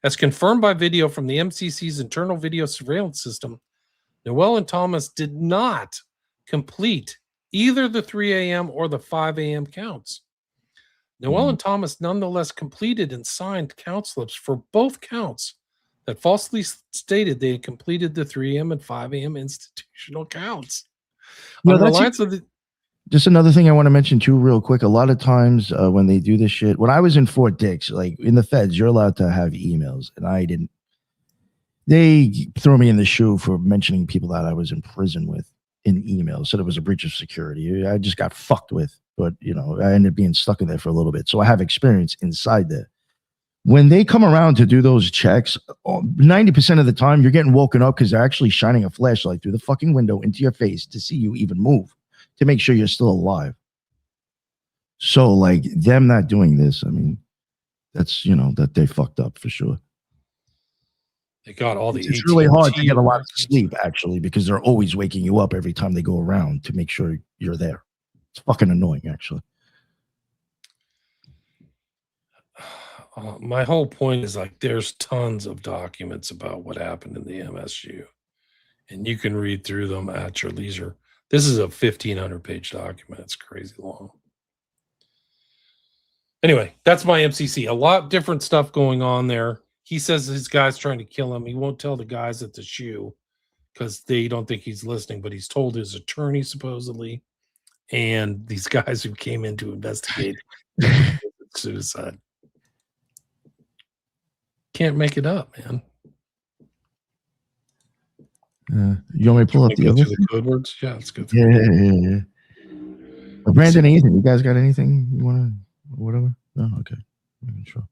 [SPEAKER 4] As confirmed by video from the MCC's internal video surveillance system, Noel and Thomas did not complete either the 3 a.m. or the 5 a.m. counts. Noel and Thomas nonetheless completed and signed count slips for both counts that falsely stated they had completed the 3 a.m. and 5 a.m. institutional counts.
[SPEAKER 1] Just another thing I want to mention too, real quick. A lot of times when they do this shit, when I was in Fort Dix, like in the feds, you're allowed to have emails, and I didn't. They threw me in the shoe for mentioning people that I was in prison with in emails. Said it was a breach of security. I just got fucked with, but I ended up being stuck in there for a little bit. So I have experience inside there. When they come around to do those checks, 90% of the time you're getting woken up because they're actually shining a flashlight through the fucking window into your face to see you even move, to make sure you're still alive. So like them not doing this, I mean, that's, that they fucked up for sure.
[SPEAKER 4] They got all the
[SPEAKER 1] It's really hard to get a lot of sleep, actually, because they're always waking you up every time they go around to make sure you're there. It's fucking annoying, actually.
[SPEAKER 4] My whole point is like there's tons of documents about what happened in the MSU. and you can read through them at your leisure. This is a 1,500-page document. It's crazy long. Anyway, that's my MCC. A lot different stuff going on there. He says his guy's trying to kill him. He won't tell the guys at the shoe because they don't think he's listening, but he's told his attorney supposedly, and these guys who came in to investigate suicide. Can't make it up, man.
[SPEAKER 1] You want me to pull up the other
[SPEAKER 4] the code words? Yeah, let's go.
[SPEAKER 1] Yeah. Brandon, anything? You guys got anything you want to, whatever? No, okay. Sure.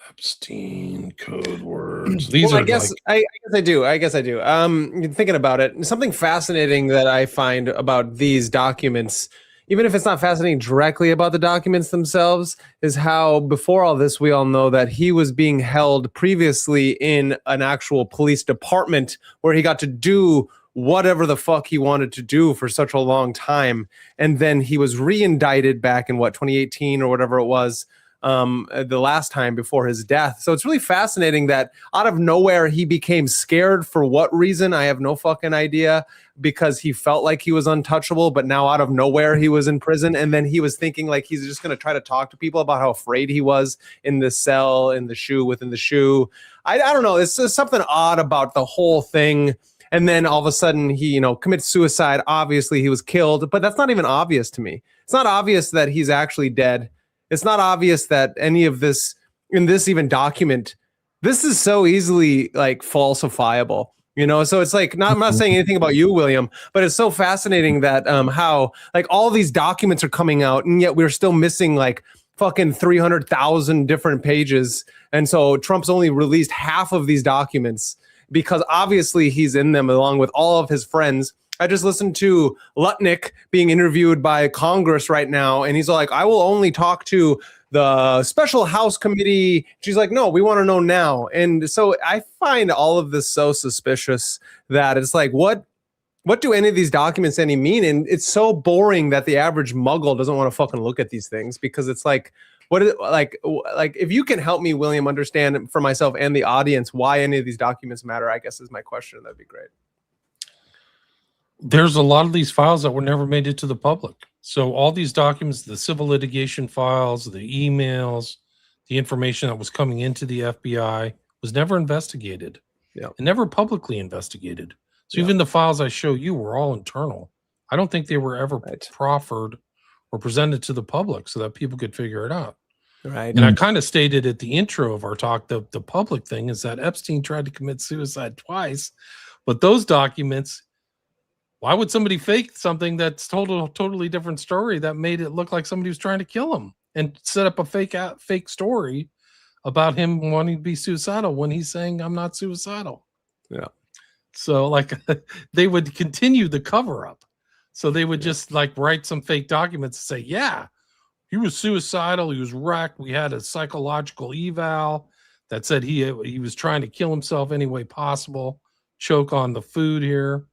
[SPEAKER 4] Epstein code words. These
[SPEAKER 2] well,
[SPEAKER 4] are
[SPEAKER 2] I guess I do. Thinking about it, something fascinating that I find about these documents, even if it's not fascinating directly about the documents themselves, is how before all this, we all know that he was being held previously in an actual police department where he got to do whatever the fuck he wanted to do for such a long time. And then he was re-indicted back in 2018 or whatever it was, the last time before his death. So it's really fascinating that out of nowhere he became scared. For what reason? I have no fucking idea, because he felt like he was untouchable, but now out of nowhere he was in prison. And then he was thinking like he's just going to try to talk to people about how afraid he was in the cell, in the shoe, within the shoe. I don't know. It's just something odd about the whole thing. And then all of a sudden he, commits suicide. Obviously he was killed, but that's not even obvious to me. It's not obvious that he's actually dead. It's not obvious that any of this in this even document, this is so easily like falsifiable, so it's like, I'm not saying anything about you, William, but it's so fascinating that how like all these documents are coming out and yet we're still missing like fucking 300,000 different pages. And so Trump's only released half of these documents because obviously he's in them along with all of his friends. I just listened to Lutnick being interviewed by Congress right now, and he's like, I will only talk to the special House committee. She's like, no, we want to know now. And so I find all of this so suspicious that it's like, what do any of these documents any mean? And it's so boring that the average muggle doesn't want to fucking look at these things, because it's like, what is it like if you can help me, William, understand for myself and the audience why any of these documents matter, I guess is my question. That'd be great.
[SPEAKER 4] There's a lot of these files that were never made it to the public. So all these documents, the civil litigation files, the emails, the information that was coming into the FBI was never investigated.
[SPEAKER 2] Yeah.
[SPEAKER 4] And never publicly investigated. So even the files I show you were all internal. I don't think they were ever proffered or presented to the public so that people could figure it out.
[SPEAKER 2] Right.
[SPEAKER 4] And I kind of stated at the intro of our talk, the public thing is that Epstein tried to commit suicide twice, but those documents, why would somebody fake something that's totally different story that made it look like somebody was trying to kill him and set up a fake story about him wanting to be suicidal when he's saying, I'm not suicidal.
[SPEAKER 2] Yeah.
[SPEAKER 4] So like they would continue the cover up. So they would just like write some fake documents and say, yeah, he was suicidal. He was wrecked. We had a psychological eval that said he was trying to kill himself any way possible, choke on the food here.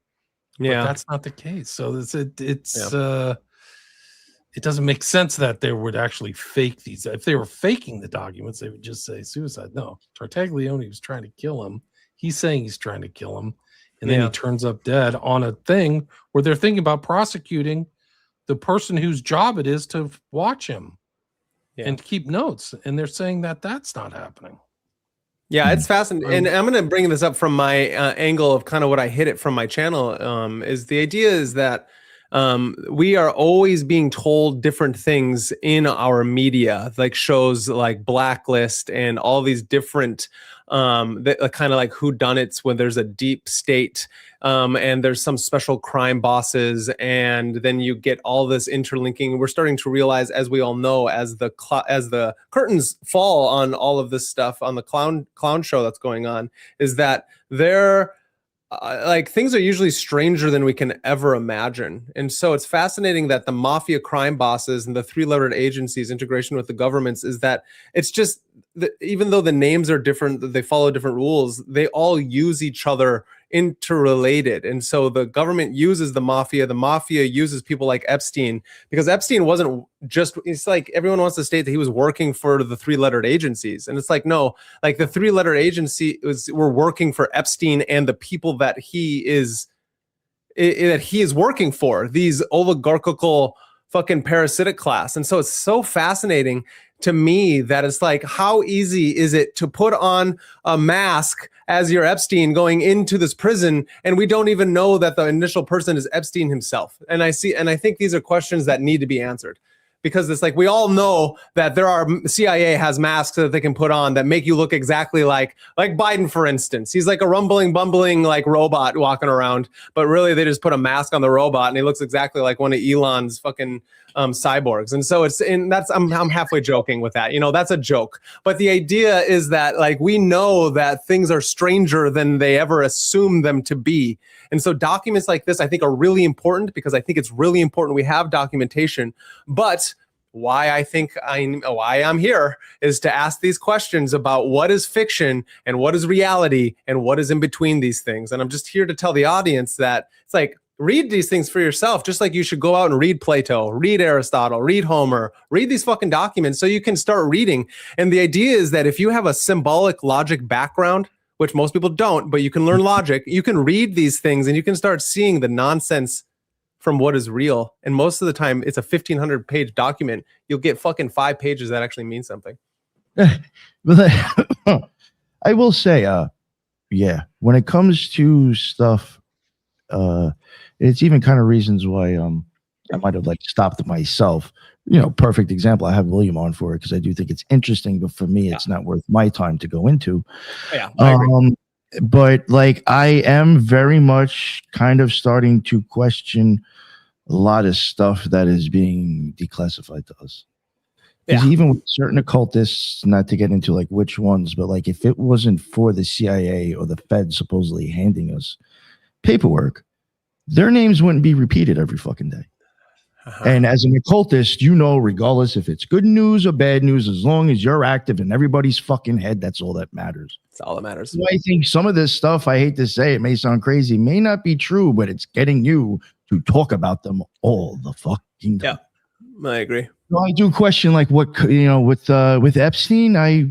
[SPEAKER 2] Yeah,
[SPEAKER 4] but that's not the case. So it doesn't make sense that they would actually fake these. If they were faking the documents, they would just say suicide. No, Tartaglione was trying to kill him. He's saying he's trying to kill him. And then he turns up dead on a thing where they're thinking about prosecuting the person whose job it is to watch him and keep notes. And they're saying that that's not happening.
[SPEAKER 2] Yeah, it's fascinating. And I'm going to bring this up from my angle of kind of what I hit it from my channel, is the idea is that we are always being told different things in our media, like shows like Blacklist and all these different that kind of like whodunits when there's a deep state and there's some special crime bosses, and then you get all this interlinking. We're starting to realize, as we all know, as the curtains fall on all of this stuff on the clown show that's going on, is that they're like things are usually stranger than we can ever imagine. And so it's fascinating that the mafia crime bosses and the three-lettered agencies integration with the governments is that it's just even though the names are different, they follow different rules, they all use each other interrelated. And so the government uses the mafia uses people like Epstein, because Epstein wasn't just, it's like everyone wants to state that he was working for the 3-lettered agencies. And it's like, no, like the 3-letter agency were working for Epstein and the people that he is working for, these oligarchical fucking parasitic class. And so it's so fascinating to me that it's like, how easy is it to put on a mask as your Epstein going into this prison, and we don't even know that the initial person is Epstein himself? And I think these are questions that need to be answered, because it's like, we all know that CIA has masks that they can put on that make you look exactly like Biden, for instance. He's like a bumbling like robot walking around, but really they just put a mask on the robot and he looks exactly like one of Elon's fucking cyborgs. And so I'm halfway joking with that, that's a joke. But the idea is that, like, we know that things are stranger than they ever assume them to be. And so documents like this, I think, are really important, because I think it's really important we have documentation. But why I'm here is to ask these questions about what is fiction and what is reality and what is in between these things. And I'm just here to tell the audience that it's like, read these things for yourself, just like you should go out and read Plato, read Aristotle, read Homer, read these fucking documents so you can start reading. And the idea is that if you have a symbolic logic background, which most people don't, but you can learn logic, you can read these things and you can start seeing the nonsense from what is real. And most of the time, it's a 1,500-page document. You'll get fucking 5 pages that actually mean something.
[SPEAKER 1] I will say, yeah, when it comes to stuff, it's even kind of reasons why I might have like stopped myself. Perfect example. I have William on for it because I do think it's interesting, but for me, it's not worth my time to go into.
[SPEAKER 2] Yeah, I agree.
[SPEAKER 1] But like, I am very much kind of starting to question a lot of stuff that is being declassified to us. Because even with certain occultists, not to get into like which ones, but like, if it wasn't for the CIA or the Fed supposedly handing us paperwork, their names wouldn't be repeated every fucking day. And as an occultist, regardless if it's good news or bad news, as long as you're active in everybody's fucking head, that's all that matters.
[SPEAKER 2] That's all that matters.
[SPEAKER 1] So I think some of this stuff, I hate to say it, may sound crazy, may not be true, but it's getting you to talk about them all the fucking time.
[SPEAKER 2] Yeah, I agree.
[SPEAKER 1] So I do question, like, what, with Epstein, my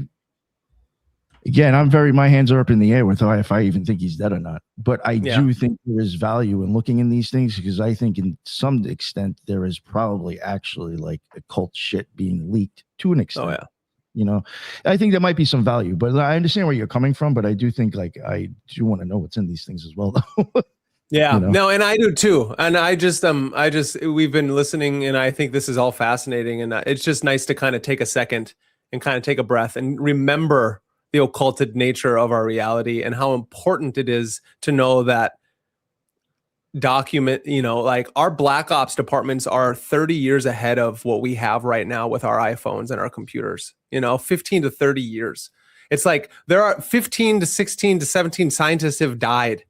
[SPEAKER 1] hands are up in the air with if I even think he's dead or not. But I do think there is value in looking in these things, because I think in some extent there is probably actually like occult shit being leaked to an extent.
[SPEAKER 2] Oh yeah.
[SPEAKER 1] I think there might be some value, but I understand where you're coming from. But I do think, like, I do want to know what's in these things as well, though.
[SPEAKER 2] Yeah, no, and I do too. And we've been listening, and I think this is all fascinating. And it's just nice to kind of take a second and kind of take a breath and remember the occulted nature of our reality and how important it is to know that like our black ops departments are 30 years ahead of what we have right now with our iPhones and our computers, 15 to 30 years. It's like there are 15 to 16 to 17 scientists have died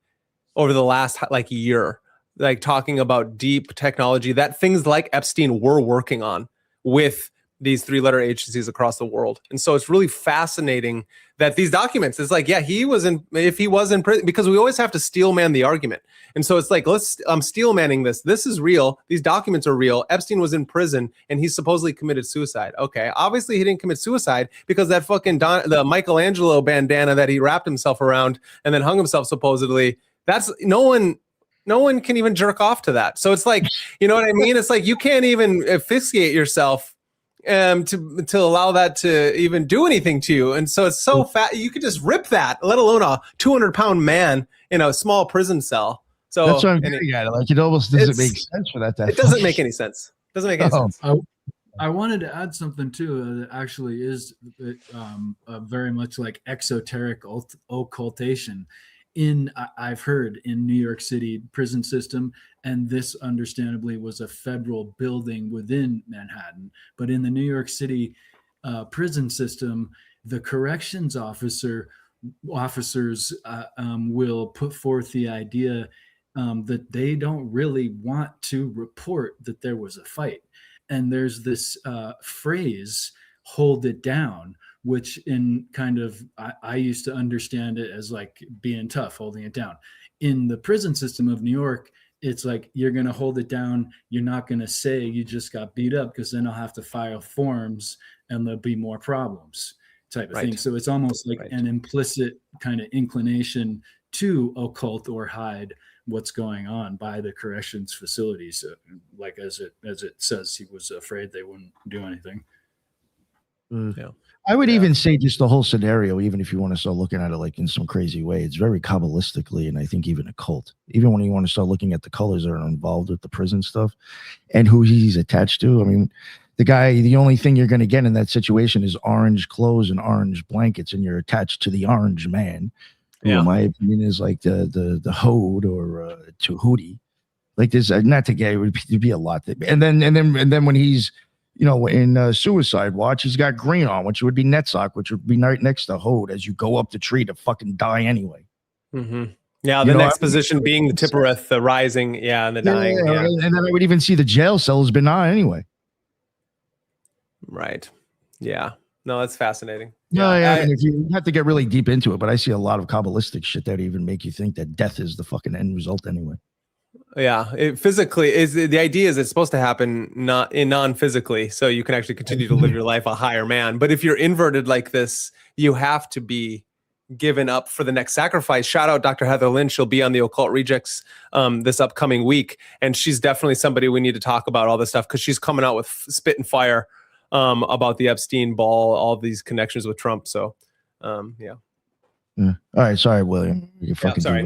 [SPEAKER 2] over the last like year, like talking about deep technology that things like Epstein were working on with these 3-letter agencies across the world. And so it's really fascinating that these documents, it's like, if he was in prison, because we always have to steel man the argument. And so it's like, I'm steel manning this. This is real. These documents are real. Epstein was in prison and he supposedly committed suicide. Okay. Obviously he didn't commit suicide, because that fucking the Michelangelo bandana that he wrapped himself around and then hung himself supposedly, that's no one can even jerk off to that. So it's like, you know what I mean? It's like, you can't even asphyxiate yourself to allow that to even do anything to you. And so it's so fat, you could just rip that, let alone a 200-pound man in a small prison cell. So
[SPEAKER 1] that's what I'm getting at. Like, it almost doesn't make sense for that.
[SPEAKER 2] It doesn't make any sense. Doesn't make any sense.
[SPEAKER 3] I wanted to add something too that actually is very much like exoteric occultation. I've heard in New York City prison system, and this understandably was a federal building within Manhattan, but in the New York City prison system, the corrections officers will put forth the idea that they don't really want to report that there was a fight. And there's this phrase, hold it down, which in kind of, I used to understand it as like being tough, holding it down. In the prison system of New York, it's like, you're going to hold it down. You're not going to say you just got beat up, because then I'll have to file forms and there'll be more problems type of thing. So it's almost like an implicit kind of inclination to occult or hide what's going on by the corrections facilities. Like as it says, he was afraid they wouldn't do anything.
[SPEAKER 2] Yeah.
[SPEAKER 1] I would even say just the whole scenario, even if you want to start looking at it like in some crazy way, it's very Kabbalistically, and I think even occult. Even when you want to start looking at the colors that are involved with the prison stuff and who he's attached to. I mean, the guy, the only thing you're going to get in that situation is orange clothes and orange blankets, and you're attached to the orange man, who in my opinion is like the Hode or Tahuti. Like there's not to get, it would be a lot. And then when he's, you know, in Suicide Watch, he's got green on, which would be Netzach, which would be right next to Hode as you go up the tree to fucking die anyway.
[SPEAKER 2] Mm-hmm. Yeah, the next position being the Tippereth, the rising, and the dying. Yeah.
[SPEAKER 1] And then I would even see the jail cell has been on anyway.
[SPEAKER 2] Right. Yeah. No, that's fascinating.
[SPEAKER 1] No, and if you have to get really deep into it, but I see a lot of Kabbalistic shit that even make you think that death is the fucking end result anyway.
[SPEAKER 2] Yeah, it physically is, the idea is it's supposed to happen not non-physically, so you can actually continue to live your life a higher man. But if you're inverted like this, you have to be given up for the next sacrifice. Shout out Dr. Heather Lynn. She'll be on the Occult Rejects this upcoming week, and she's definitely somebody we need to talk about all this stuff, because she's coming out with spit and fire about the Epstein ball, all these connections with Trump. So yeah.
[SPEAKER 1] All right, sorry, William.
[SPEAKER 2] Sorry.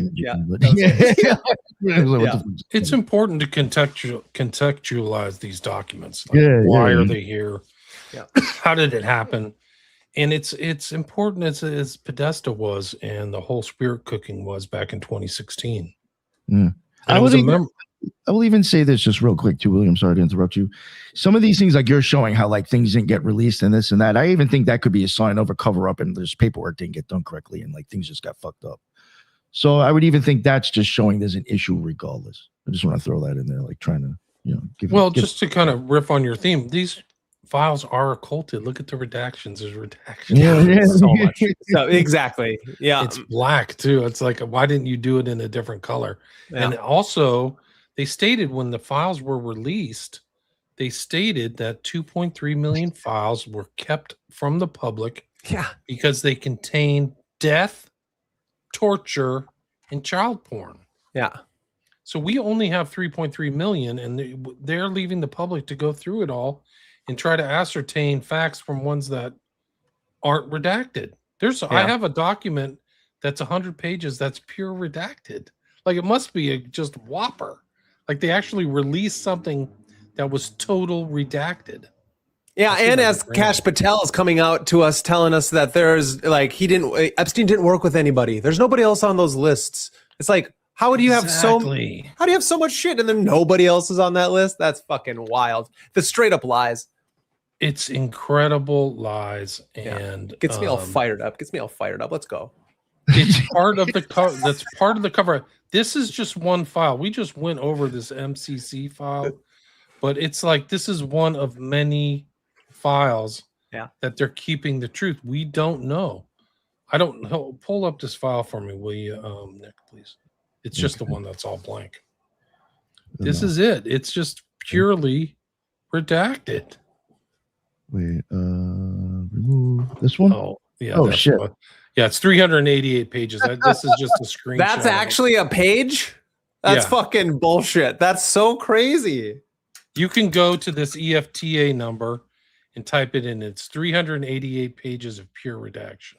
[SPEAKER 4] It's important to contextualize these documents. Like, why are they here?
[SPEAKER 2] Yeah.
[SPEAKER 4] How did it happen? And it's important as Podesta was, and the whole spirit cooking was back in 2016.
[SPEAKER 1] I will even say this just real quick too, William. Sorry to interrupt you. Some of these things, like you're showing how like things didn't get released and this and that. I even think that could be a sign of a cover up, and there's paperwork didn't get done correctly, and like things just got fucked up. So I would even think that's just showing there's an issue regardless. I just want to throw that in there, like trying to, you know,
[SPEAKER 4] just to kind of riff on your theme, these files are occulted. Look at the redactions. There's redactions.
[SPEAKER 1] Yeah.
[SPEAKER 2] So much. So exactly. Yeah.
[SPEAKER 4] It's black too. It's like, why didn't you do it in a different color? Yeah. And also, they stated when the files were released, they stated that 2.3 million files were kept from the public because they contain death, torture, and child porn.
[SPEAKER 2] Yeah.
[SPEAKER 4] So we only have 3.3 million, and they're leaving the public to go through it all and try to ascertain facts from ones that aren't redacted. I have a document that's 100 pages that's pure redacted. Like it must be just whopper. Like they actually released something that was total redacted.
[SPEAKER 2] Yeah, and as Kash Patel is coming out to us telling us that there's like Epstein didn't work with anybody. There's nobody else on those lists. It's like, how do you have so much shit and then nobody else is on that list? That's fucking wild. The straight up lies.
[SPEAKER 4] It's incredible lies, and
[SPEAKER 2] gets me all fired up. Let's go.
[SPEAKER 4] It's part of the cover. That's part of the cover. This is just one file. We just went over this MCC file, but it's like this is one of many files that they're keeping the truth. We don't know. I don't know. Pull up this file for me, will you, Nick, please? It's just the one that's all blank. This is it. It's just purely redacted.
[SPEAKER 1] Wait, remove this one?
[SPEAKER 4] Oh, yeah.
[SPEAKER 1] Oh, shit.
[SPEAKER 4] Yeah, it's 388 pages. This is just a screenshot.
[SPEAKER 2] That's actually a page? That's fucking bullshit. That's so crazy.
[SPEAKER 4] You can go to this EFTA number and type it in. It's 388 pages of pure redaction.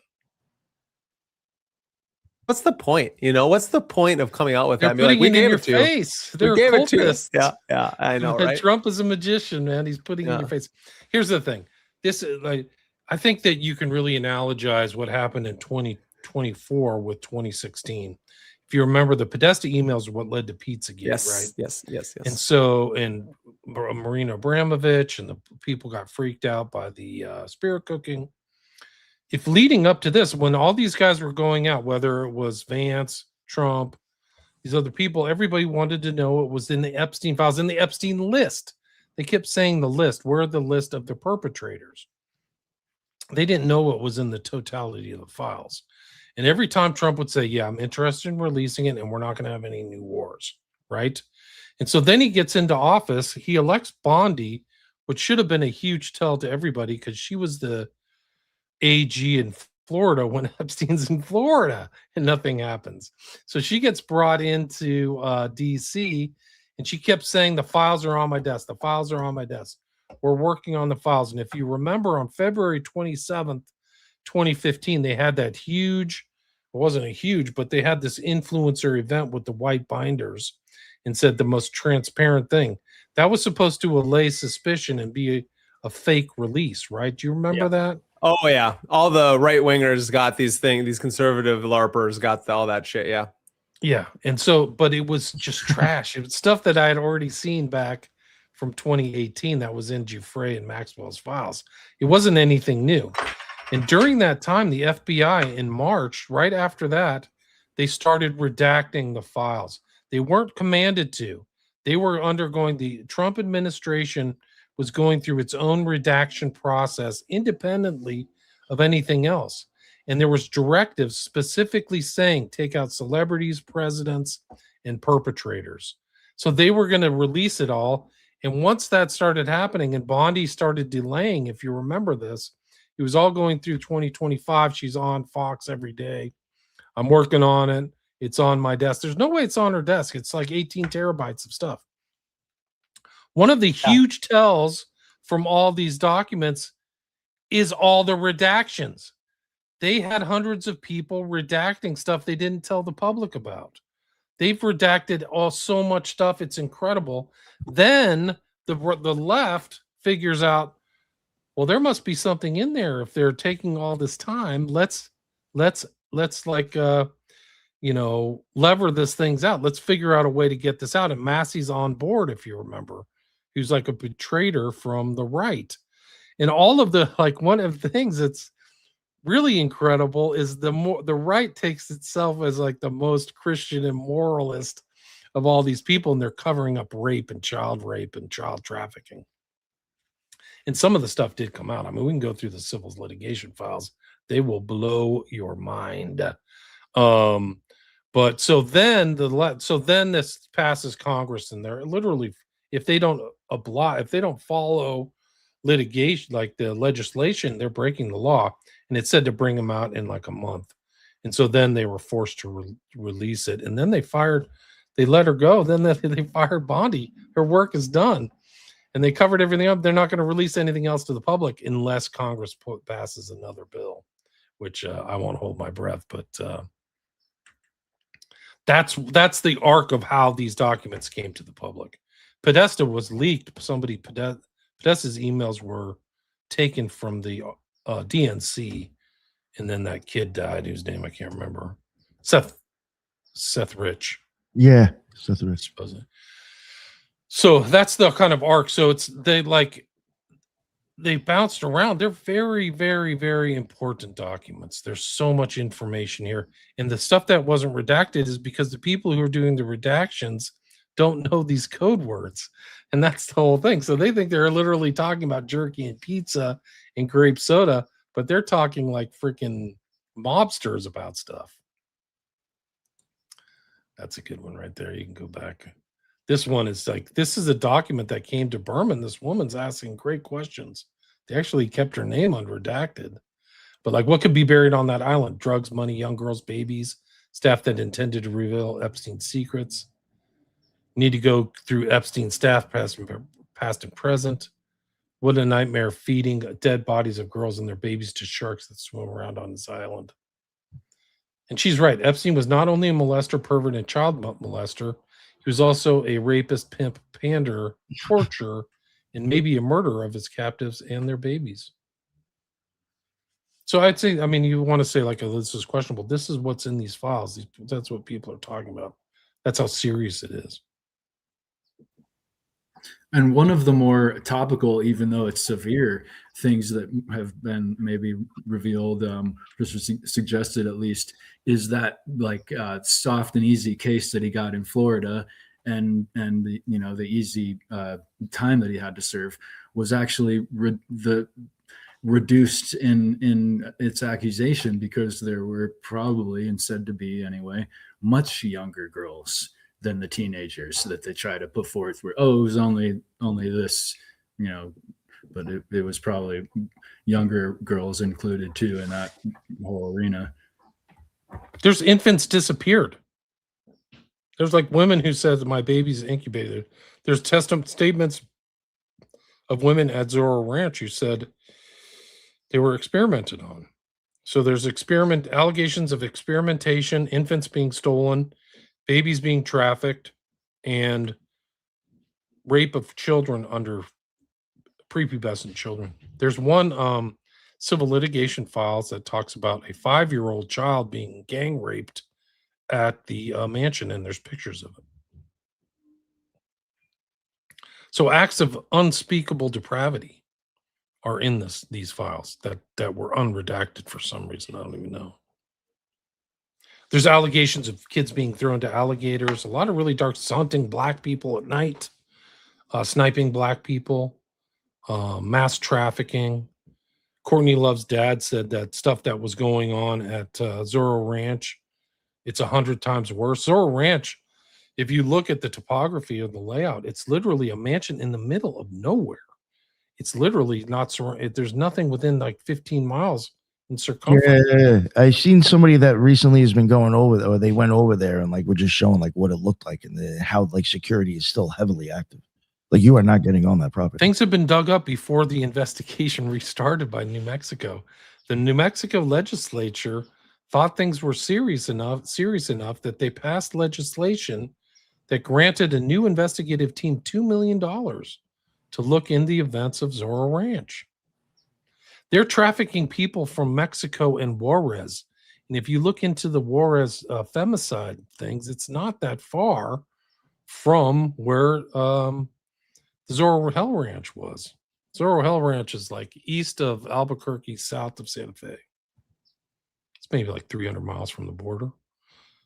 [SPEAKER 2] What's the point? What's the point of coming out with
[SPEAKER 4] They're
[SPEAKER 2] that?
[SPEAKER 4] putting it in your face. They're occultists.
[SPEAKER 2] Yeah, I know, right?
[SPEAKER 4] Trump is a magician, man. He's putting it in your face. Here's the thing. This is like, I think that you can really analogize what happened in 2024 with 2016. If you remember, the Podesta emails are what led to Pizzagate, right?
[SPEAKER 2] Yes.
[SPEAKER 4] And so, and Marina Abramovich and the people got freaked out by the spirit cooking. If leading up to this, when all these guys were going out, whether it was Vance, Trump, these other people, everybody wanted to know what was in the Epstein files, in the Epstein list. They kept saying the list. We're the list of the perpetrators. they didn't know what was in the totality of the files. And every time Trump would say, yeah, I'm interested in releasing it and we're not going to have any new wars, right? And so then he gets into office. He elects Bondi, which should have been a huge tell to everybody because she was the AG in Florida when Epstein's in Florida and nothing happens. So she gets brought into DC and she kept saying, the files are on my desk. The files are on my desk. We're working on the files. And if you remember on February 27th, 2015, they had that huge, it wasn't a huge, but they had this influencer event with the white binders and said the most transparent thing. That was supposed to allay suspicion and be a fake release, right? Do you remember that?
[SPEAKER 2] Oh yeah, all the right wingers got these things. These conservative LARPers got all that shit. Yeah,
[SPEAKER 4] yeah. And so, but it was just trash. It was stuff that I had already seen back from 2018 that was in Giuffre and Maxwell's files. It wasn't anything new. And during that time, the FBI in March, right after that, they started redacting the files. They weren't commanded to. They were undergoing, the Trump administration was going through its own redaction process independently of anything else. And there was directives specifically saying take out celebrities, presidents, and perpetrators. So they were going to release it all. And once that started happening and Bondi started delaying, if you remember this, it was all going through 2025. She's on Fox every day. I'm working on it. It's on my desk. There's no way it's on her desk. It's like 18 terabytes of stuff. One of the huge tells from all these documents is all the redactions. They had hundreds of people redacting stuff they didn't tell the public about. They've redacted so much stuff. It's incredible. Then the left figures out, well, there must be something in there if they're taking all this time. Let's like lever this things out. Let's figure out a way to get this out. And Massey's on board, if you remember. He was like a betrayer from the right. And all of the, like, one of the things that's really incredible is the right takes itself as like the most Christian and moralist of all these people, and they're covering up rape and child trafficking. And some of the stuff did come out. I mean, we can go through the civil litigation files. They will blow your mind. But so then this passes Congress, and they're literally, if they don't follow litigation, like the legislation, they're breaking the law. And it said to bring them out in like a month. And so then they were forced to release it. And then they let her go. Then they fired Bondi. Her work is done. And they covered everything up. They're not going to release anything else to the public unless Congress passes another bill, which I won't hold my breath. But that's the arc of how these documents came to the public. Podesta was leaked. Podesta's emails were taken from the DNC, and then that kid died, whose name I can't remember. Seth Rich.
[SPEAKER 1] Yeah, Seth Rich.
[SPEAKER 4] So that's the kind of arc. So they bounced around. They're very, very, very important documents. There's so much information here. And the stuff that wasn't redacted is because the people who are doing the redactions don't know these code words. And that's the whole thing. So they think they're literally talking about jerky and pizza and grape soda, but they're talking like freaking mobsters about stuff. That's a good one right there. You can go back. This one is like, this is a document that came to Berman. This woman's asking great questions. They actually kept her name unredacted. But like, what could be buried on that island? Drugs, money, young girls, babies, staff that intended to reveal Epstein's secrets. Need to go through Epstein's staff, past and present. What a nightmare, feeding dead bodies of girls and their babies to sharks that swim around on this island. And she's right. Epstein was not only a molester, pervert, and child molester. He was also a rapist, pimp, pander, torturer, and maybe a murderer of his captives and their babies. So I'd say, I mean, you want to say like, oh, this is questionable. This is what's in these files. That's what people are talking about. That's how serious it is.
[SPEAKER 3] And one of the more topical, even though it's severe, things that have been maybe revealed, suggested at least, is that like soft and easy case that he got in Florida, and the the easy time that he had to serve was actually reduced in its accusation because there were probably, and said to be anyway, much younger girls than the teenagers that they try to put forth. Where, oh, it was only this, you know, but it was probably younger girls included too in that whole arena.
[SPEAKER 4] There's infants disappeared. There's like women who said my baby's incubated. There's statements of women at Zorro Ranch who said they were experimented on. So there's allegations of experimentation, infants being stolen, babies being trafficked, and rape of children under prepubescent children. There's one civil litigation files that talks about a 5-year-old child being gang raped at the mansion, and there's pictures of it. So acts of unspeakable depravity are in these files that were unredacted for some reason. I don't even know. There's allegations of kids being thrown to alligators, a lot of really dark, hunting black people at night, sniping black people, mass trafficking. Courtney Love's dad said that stuff that was going on at Zorro Ranch, it's 100 times worse. Zorro Ranch, if you look at the topography of the layout, it's literally a mansion in the middle of nowhere. It's literally not there's nothing within like 15 miles in circumference.
[SPEAKER 1] Yeah, I've seen somebody that recently has been going over there, or they went over there and like were just showing like what it looked like and how like security is still heavily active. Like you are not getting on that property.
[SPEAKER 4] Things have been dug up before the investigation restarted by New Mexico. The New Mexico legislature thought things were serious enough that they passed legislation that granted a new investigative team $2 million to look in the events of Zorro Ranch. They're trafficking people from Mexico and Juarez. And if you look into the Juarez femicide things, it's not that far from where the Zorro Hell Ranch was. Zorro Hell Ranch is like east of Albuquerque, south of Santa Fe. It's maybe like 300 miles from the border.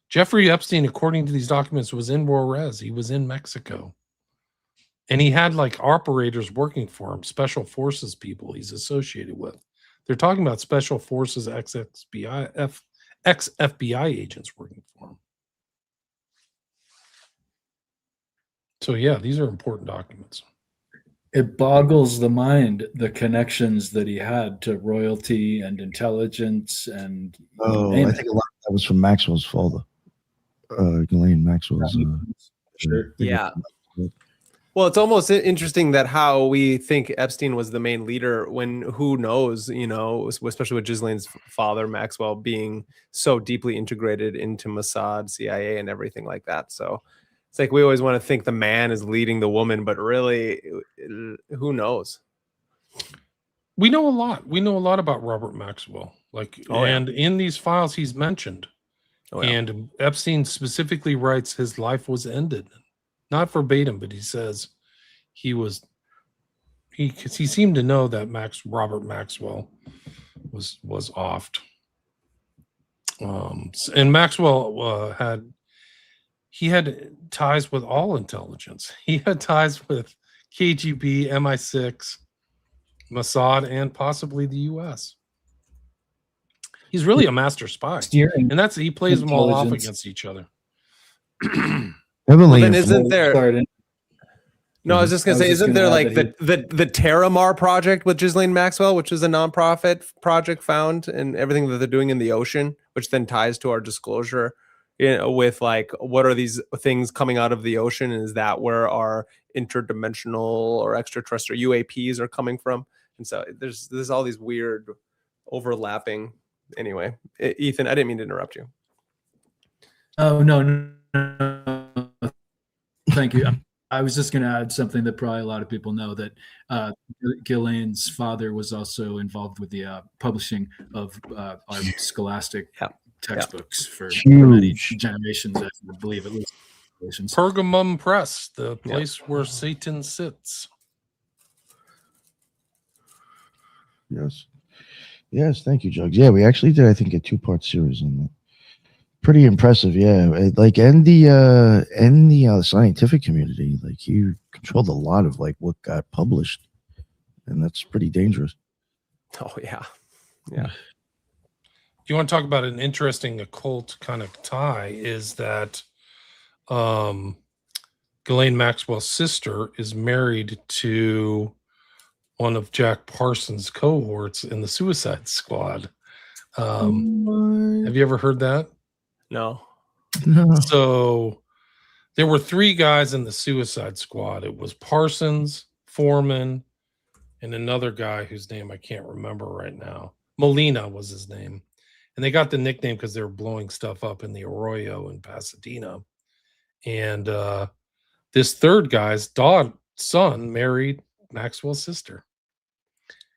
[SPEAKER 4] Jeffrey Epstein, according to these documents, was in Juarez. He was in Mexico. And he had like operators working for him, special forces people he's associated with. They're talking about special forces, ex-FBI agents working for him. So yeah, these are important documents.
[SPEAKER 3] It boggles the mind, the connections that he had to royalty and intelligence and
[SPEAKER 1] I think a lot of that was from Maxwell's father. Ghislaine Maxwell's.
[SPEAKER 3] Sure.
[SPEAKER 2] Yeah. Well, it's almost interesting that how we think Epstein was the main leader when who knows, you know, especially with Ghislaine's father, Maxwell, being so deeply integrated into Mossad, CIA, and everything like that. So it's like we always want to think the man is leading the woman, but really, who knows?
[SPEAKER 4] We know a lot. We know a lot about Robert Maxwell. And in these files he's mentioned. And Epstein specifically writes his life was ended. Not verbatim, but he says he seemed to know that Robert Maxwell was offed. And Maxwell had ties with all intelligence. He had ties with KGB, MI6, Mossad, and possibly the U.S. He's really a master spy, and he plays them all off against each other.
[SPEAKER 2] Well, then isn't there? No, I was just gonna say, isn't there like the Terramar project with Ghislaine Maxwell, which is a nonprofit project found and everything that they're doing in the ocean, which then ties to our disclosure, you know, with like what are these things coming out of the ocean, and is that where our interdimensional or extraterrestrial UAPs are coming from? And so there's all these weird overlapping. Anyway, Ethan, I didn't mean to interrupt you.
[SPEAKER 3] Oh no. Thank you. I was just going to add something that probably a lot of people know, that Ghislaine's father was also involved with the publishing of our scholastic textbooks for many generations, I believe, at least.
[SPEAKER 4] Pergamum Press, the place where Satan sits.
[SPEAKER 1] Yes, thank you, Jugs. Yeah, we actually did, I think, a 2-part series on that. Pretty impressive, yeah. Like, and the scientific community, like, he controlled a lot of like what got published, and that's pretty dangerous.
[SPEAKER 2] Oh yeah, yeah.
[SPEAKER 4] You want to talk about an interesting occult kind of tie is that Ghislaine Maxwell's sister is married to one of Jack Parsons' cohorts in the Suicide Squad. Have you ever heard that?
[SPEAKER 2] No.
[SPEAKER 4] So there were 3 guys in the Suicide Squad. It was Parsons, Foreman, and another guy whose name I can't remember right now. Molina was his name. And they got the nickname because they were blowing stuff up in the Arroyo in Pasadena. And this third guy's son married Maxwell's sister.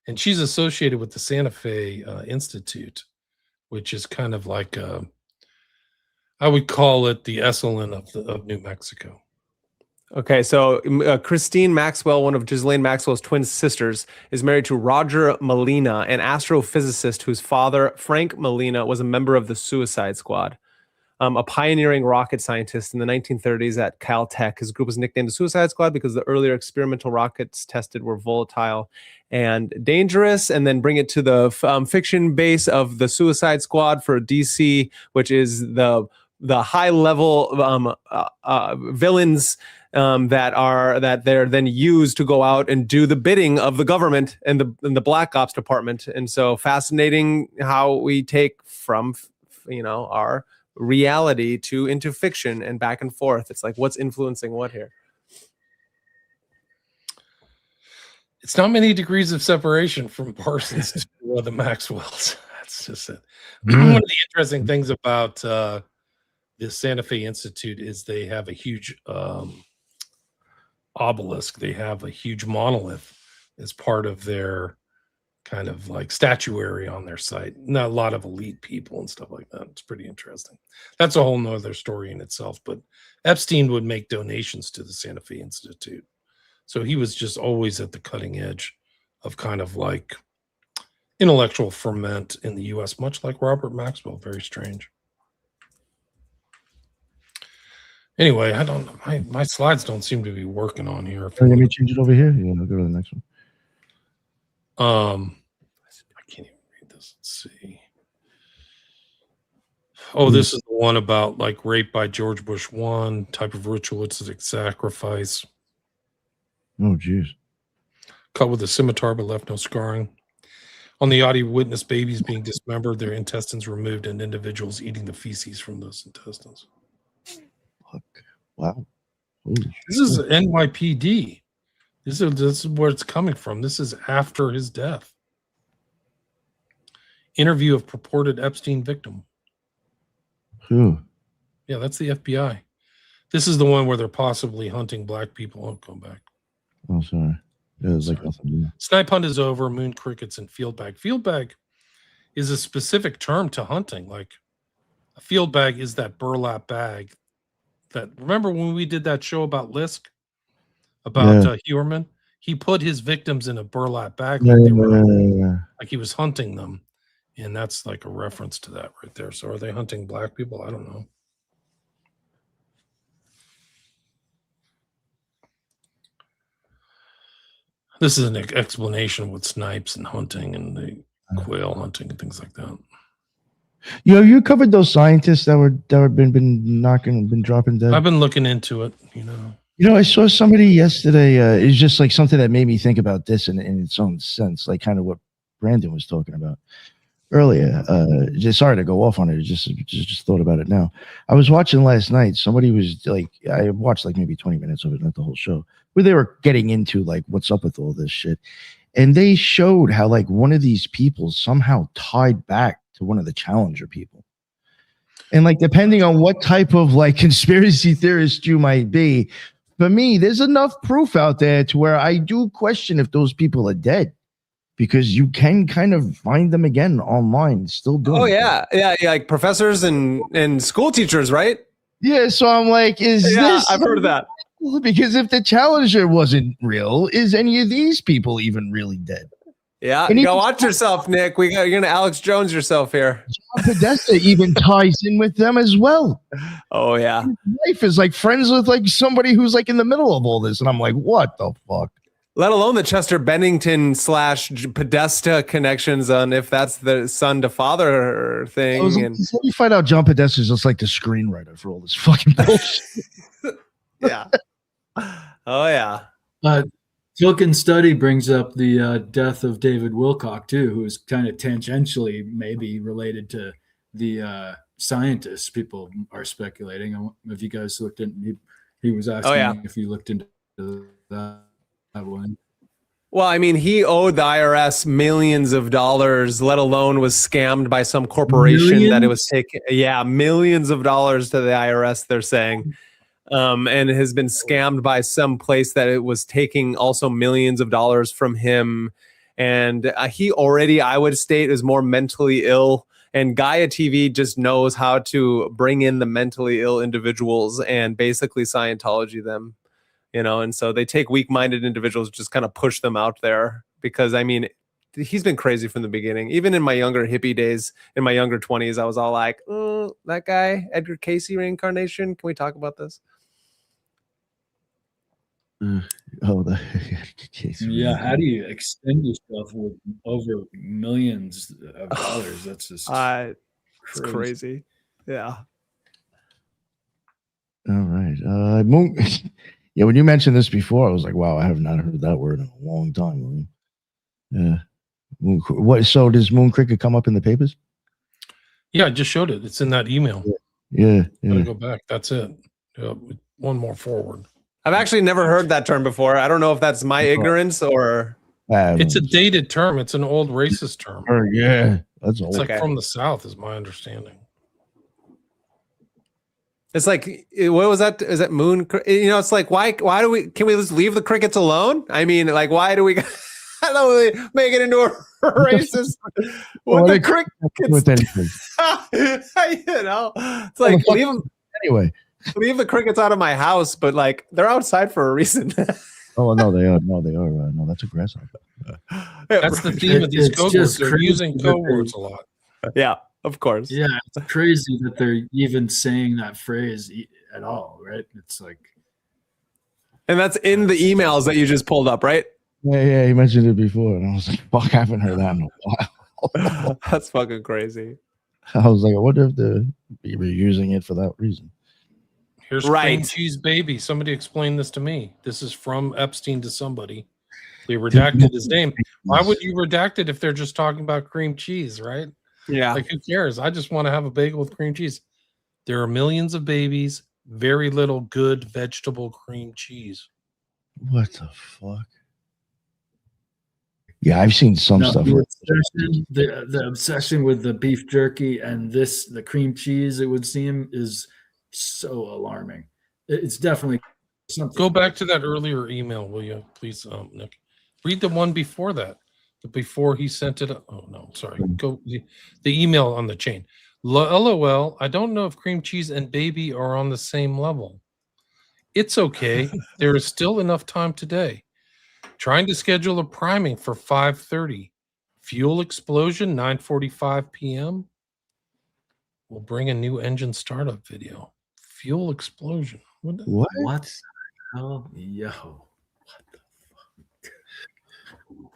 [SPEAKER 4] And she's associated with the Santa Fe Institute, which is kind of like, I would call it the Esalen of New Mexico.
[SPEAKER 2] Okay, so Christine Maxwell, one of Ghislaine Maxwell's twin sisters, is married to Roger Molina, an astrophysicist whose father, Frank Molina, was a member of the Suicide Squad. A pioneering rocket scientist in the 1930s at Caltech. His group was nicknamed the Suicide Squad because the earlier experimental rockets tested were volatile and dangerous, and then bring it to the fiction base of the Suicide Squad for DC, which is the high-level villains that they're then used to go out and do the bidding of the government and the Black Ops department. And so fascinating how we take from our reality into fiction and back and forth. It's like, what's influencing what here?
[SPEAKER 4] It's not many degrees of separation from Parsons to the Maxwells. That's just it. One of the interesting things about the Santa Fe Institute is they have a huge obelisk. They have a huge monolith as part of their kind of like statuary on their site. Not a lot of elite people and stuff like that. It's pretty interesting. That's a whole nother story in itself. But Epstein would make donations to the Santa Fe Institute. So he was just always at the cutting edge of kind of like intellectual ferment in the US, much like Robert Maxwell. Very strange. Anyway, I don't know. My slides don't seem to be working on here.
[SPEAKER 1] Let me change it over here. Yeah, I'll go to the next one.
[SPEAKER 4] I can't even read this. Let's see. Oh, this is the one about like rape by George Bush 1, type of ritualistic sacrifice.
[SPEAKER 1] Oh, geez.
[SPEAKER 4] Cut with a scimitar but left no scarring. On the audio, witness babies being dismembered, their intestines removed, and individuals eating the feces from those intestines.
[SPEAKER 1] Fuck. Wow.
[SPEAKER 4] This is NYPD. This is where it's coming from. This is after his death. Interview of purported Epstein victim.
[SPEAKER 1] Who?
[SPEAKER 4] Yeah, that's the FBI. This is the one where they're possibly hunting black people. Oh, go back.
[SPEAKER 1] Oh, sorry. Yeah, it's like nothing.
[SPEAKER 4] Snipe hunt is over. Moon crickets and field bag. Field bag is a specific term to hunting. Like a field bag is that burlap bag. That remember when we did that show about Lisk, about Huerman? He put his victims in a burlap bag like he was hunting them, and that's like a reference to that right there. So are they hunting black people? I don't know. This is an explanation with snipes and hunting and the quail hunting and things like that.
[SPEAKER 1] You covered those scientists that were been dropping dead.
[SPEAKER 4] I've been looking into it,
[SPEAKER 1] I saw somebody yesterday. It's just like something that made me think about this in its own sense, like kind of what Brandon was talking about earlier. Just sorry to go off on it. Just thought about it now. I was watching last night. Somebody was like, I watched like maybe 20 minutes of it, not the whole show, where they were getting into like what's up with all this shit, and they showed how like one of these people somehow tied back to one of the Challenger people. And like, depending on what type of like conspiracy theorist you might be, for me, there's enough proof out there to where I do question if those people are dead, because you can kind of find them again online still doing
[SPEAKER 2] yeah, like professors and school teachers, right?
[SPEAKER 1] Yeah, so I'm like, this
[SPEAKER 2] I've heard of that.
[SPEAKER 1] Because if the Challenger wasn't real, is any of these people even really dead?
[SPEAKER 2] Yeah, go watch yourself, Nick. You're gonna Alex Jones yourself here.
[SPEAKER 1] John Podesta even ties in with them as well.
[SPEAKER 2] Oh yeah,
[SPEAKER 1] his wife is like friends with like somebody who's like in the middle of all this, and I'm like, what the fuck?
[SPEAKER 2] let alone the Chester Bennington / Podesta connections on if that's the son to father thing. And
[SPEAKER 1] Let me find out John Podesta is just like the screenwriter for all this fucking bullshit.
[SPEAKER 2] yeah. Oh yeah.
[SPEAKER 3] Token Study brings up the death of David Wilcock too, who is kind of tangentially maybe related to the scientists. People are speculating. If you guys looked into, he was asking if you looked into that one.
[SPEAKER 2] Well, I mean, he owed the IRS millions of dollars, let alone was scammed by some corporation that it was taking. Yeah, millions of dollars to the IRS, they're saying. And has been scammed by some place that it was taking also millions of dollars from him. And he already, I would state, is more mentally ill. And Gaia TV just knows how to bring in the mentally ill individuals and basically Scientology them, you know. And so they take weak-minded individuals, just kind of push them out there because, I mean, he's been crazy from the beginning. Even in my younger hippie days, in my younger 20s, I was all like, oh, that guy, Edgar Casey reincarnation. Can we talk about this?
[SPEAKER 1] The case.
[SPEAKER 3] Yeah, how do you extend yourself with over millions of dollars? That's just
[SPEAKER 2] it's crazy. Yeah.
[SPEAKER 1] All right. Yeah, when you mentioned this before, I was like, wow, I have not heard that word in a long time. Yeah. What? So does Moon Cricket come up in the papers?
[SPEAKER 4] Yeah, I just showed it. It's in that email.
[SPEAKER 1] Yeah.
[SPEAKER 4] Gotta go back. That's it. One more forward.
[SPEAKER 2] I've actually never heard that term before. I don't know if that's my ignorance or
[SPEAKER 4] it's a dated term. It's an old racist term.
[SPEAKER 1] Yeah, that's old.
[SPEAKER 4] It's like from the South, is my understanding.
[SPEAKER 2] It's like, what was that? Is that moon? You know, it's like, why can we just leave the crickets alone? I mean, like, why do we I don't really make it into a racist with the crickets?
[SPEAKER 1] With anything.
[SPEAKER 2] You know, it's like, leave them
[SPEAKER 1] anyway.
[SPEAKER 2] Leave the crickets out of my house, but like they're outside for a reason.
[SPEAKER 1] Oh no, they are. No, they are. No, that's a grasshopper.
[SPEAKER 4] That's the theme of these code words. They're using code words a lot.
[SPEAKER 2] Yeah, of course.
[SPEAKER 3] Yeah, it's crazy that they're even saying that phrase at all, right? It's like,
[SPEAKER 2] and that's in the emails that you just pulled up, right?
[SPEAKER 1] Yeah, he mentioned it before, and I was like, "Fuck, I haven't heard that in a while."
[SPEAKER 2] That's fucking crazy.
[SPEAKER 1] I was like, I wonder if they're using it for that reason.
[SPEAKER 4] Here's cream cheese baby. Somebody explain this to me. This is from Epstein to somebody. They redacted his name. Why would you redact it if they're just talking about cream cheese, right?
[SPEAKER 2] Yeah.
[SPEAKER 4] Like, who cares? I just want to have a bagel with cream cheese. There are millions of babies, very little good vegetable cream cheese.
[SPEAKER 1] What the fuck? Yeah, I've seen some stuff.
[SPEAKER 3] The obsession with the beef jerky and the cream cheese, it would seem, is so alarming. It's definitely something.
[SPEAKER 4] Go back to that earlier email, will you, please, Nick? Read the one before that. Before he sent it. Oh no, sorry. Go the email on the chain. LOL. I don't know if cream cheese and baby are on the same level. It's okay. There is still enough time today. Trying to schedule a priming for 5:30. Fuel explosion 9:45 p.m. We'll bring a new engine startup video. Fuel explosion.
[SPEAKER 1] What?
[SPEAKER 3] Oh, yo.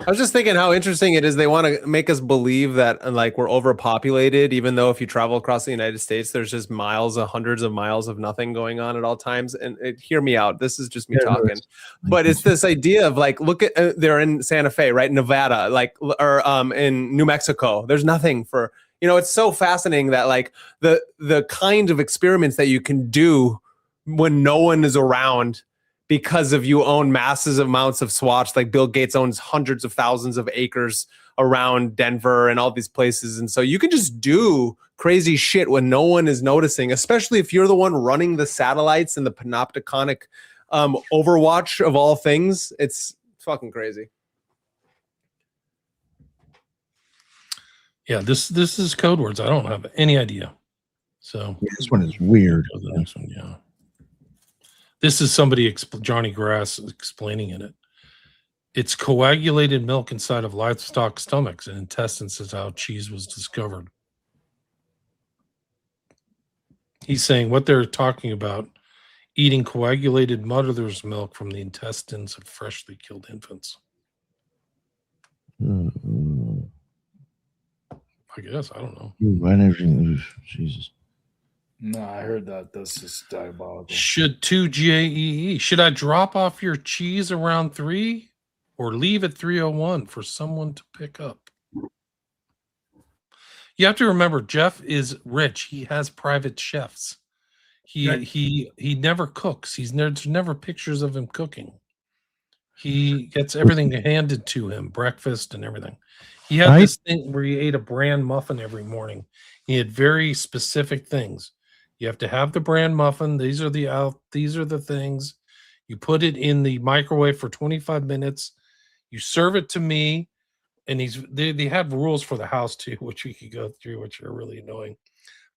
[SPEAKER 2] I was just thinking how interesting it is. They want to make us believe that like we're overpopulated, even though if you travel across the United States, there's just hundreds of miles of nothing going on at all times. And hear me out. This is just me talking, but it's this idea of like, look at they're in Santa Fe, right? Nevada, like, or in New Mexico. There's nothing for, you know, it's so fascinating that like the kind of experiments that you can do when no one is around, because of you own massive amounts of swatch. Like Bill Gates owns hundreds of thousands of acres around Denver and all these places. And so you can just do crazy shit when no one is noticing, especially if you're the one running the satellites and the panopticonic overwatch of all things. It's fucking crazy.
[SPEAKER 4] Yeah, this is code words. I don't have any idea. So
[SPEAKER 1] this one is weird.
[SPEAKER 4] The next one, yeah. This is somebody, Johnny Grass, explaining in it. It's coagulated milk inside of livestock stomachs and intestines is how cheese was discovered. He's saying what they're talking about eating coagulated mother's milk from the intestines of freshly killed infants. I guess, I don't know.
[SPEAKER 1] Jesus.
[SPEAKER 3] No, I heard that. That's just diabolical.
[SPEAKER 4] Should 2GAEE. Should I drop off your cheese around 3 or leave at 3:01 for someone to pick up? You have to remember, Jeff is rich. He has private chefs. He never cooks. There's never pictures of him cooking. He gets everything handed to him, breakfast and everything. He had this thing where he ate a bran muffin every morning. He had very specific things. You have to have the bran muffin. These are the things. You put it in the microwave for 25 minutes. You serve it to me. And they have rules for the house too, which we could go through, which are really annoying.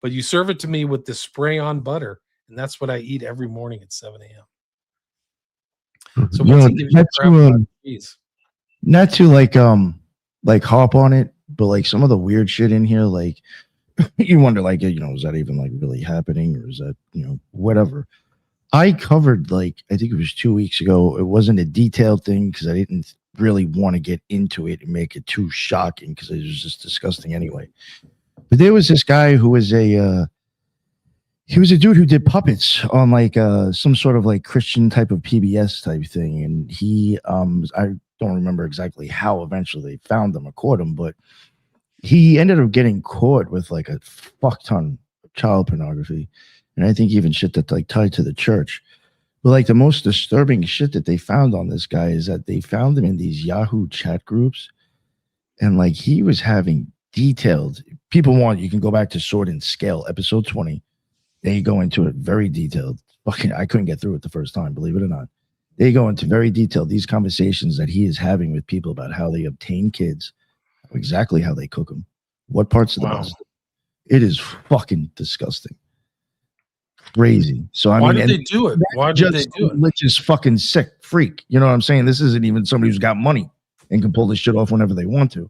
[SPEAKER 4] But you serve it to me with the spray on butter, and that's what I eat every morning at 7 a.m. So once he gives you crap about cheese.
[SPEAKER 1] Not to like hop on it, but like some of the weird shit in here, like you wonder, like, is that even like really happening, or is that whatever? I covered, like, I think it was 2 weeks ago. It wasn't a detailed thing because I didn't really want to get into it and make it too shocking because it was just disgusting anyway. But there was this guy who was he was a dude who did puppets on like some sort of like Christian type of PBS type thing, and he I don't remember exactly how eventually they found him or caught him, but he ended up getting caught with like a fuck ton of child pornography, and I think even shit that like tied to the church. But like the most disturbing shit that they found on this guy is that they found him in these Yahoo chat groups, and like he was having detailed. You can go back to Sword and Scale episode 20. They go into it very detailed. Fucking, I couldn't get through it the first time, believe it or not. They go into very detailed these conversations that he is having with people about how they obtain kids, exactly how they cook them, what parts of the best. It is fucking disgusting. Crazy. So
[SPEAKER 4] why did they do it? Why did they do it?
[SPEAKER 1] Just fucking sick freak. You know what I'm saying? This isn't even somebody who's got money and can pull this shit off whenever they want to.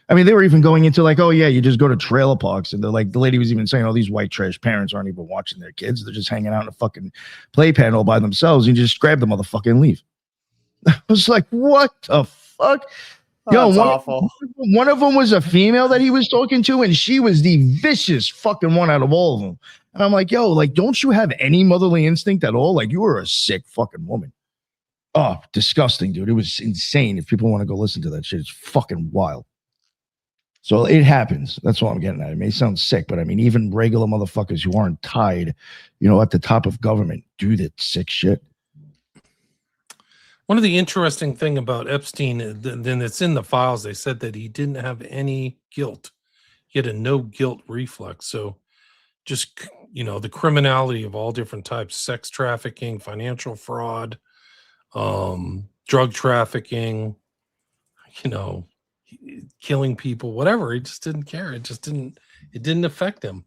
[SPEAKER 1] I mean, they were even going into like, oh yeah, you just go to trailer parks, and they're like, the lady was even saying, oh, these white trash parents aren't even watching their kids; they're just hanging out in a fucking play panel by themselves. You just grab the motherfucker and leave. I was like, what the fuck? Yo, one of them was a female that he was talking to, and she was the vicious fucking one out of all of them. And I'm like, yo, like, don't you have any motherly instinct at all? Like, you were a sick fucking woman. Oh, disgusting, dude. It was insane. If people want to go listen to that shit, it's fucking wild. So it happens. That's what I'm getting at. It may sound sick, but I mean, even regular motherfuckers who aren't tied, at the top of government do that sick shit.
[SPEAKER 4] One of the interesting thing about Epstein, then it's in the files, they said that he didn't have any guilt. He had a no guilt reflex. So just, the criminality of all different types, sex trafficking, financial fraud, drug trafficking, killing people, whatever. He just didn't care. It didn't affect him.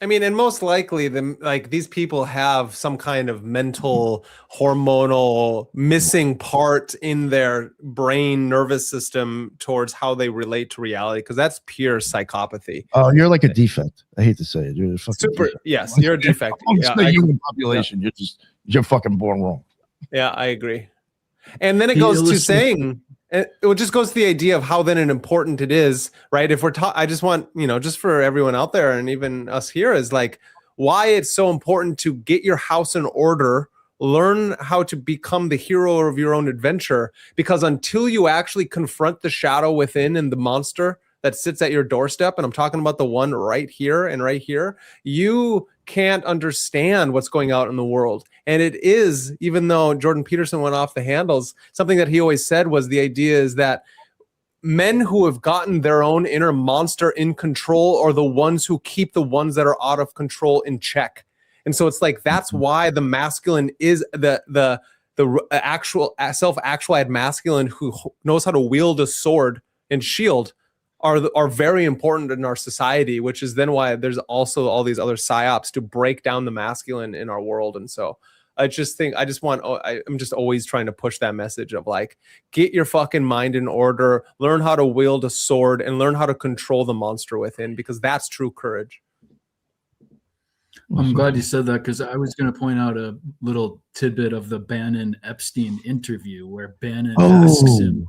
[SPEAKER 2] I mean, and most likely these people have some kind of mental hormonal missing part in their brain nervous system towards how they relate to reality, because that's pure psychopathy.
[SPEAKER 1] Oh, you're like a defect. I hate to say it. You're a fucking
[SPEAKER 2] super
[SPEAKER 1] defect.
[SPEAKER 2] Yes, you're a defect.
[SPEAKER 1] The human population. Yeah. You're fucking born wrong.
[SPEAKER 2] Yeah, I agree. And then it goes to saying, it just goes to the idea of how then important it is, right? If we're I just want, just for everyone out there and even us here, is like why it's so important to get your house in order, learn how to become the hero of your own adventure, because until you actually confront the shadow within and the monster that sits at your doorstep, and I'm talking about the one right here and right here, you can't understand what's going out in the world. And it is, even though Jordan Peterson went off the handles, something that he always said was the idea is that men who have gotten their own inner monster in control are the ones who keep the ones that are out of control in check. And so it's like, that's why the masculine is the actual self-actualized masculine who knows how to wield a sword and shield are very important in our society, which is then why there's also all these other psyops to break down the masculine in our world. And so I just think I'm just always trying to push that message of like, get your fucking mind in order, learn how to wield a sword, and learn how to control the monster within, because that's true courage.
[SPEAKER 3] I'm glad you said that because I was going to point out a little tidbit of the Bannon Epstein interview where Bannon asks him,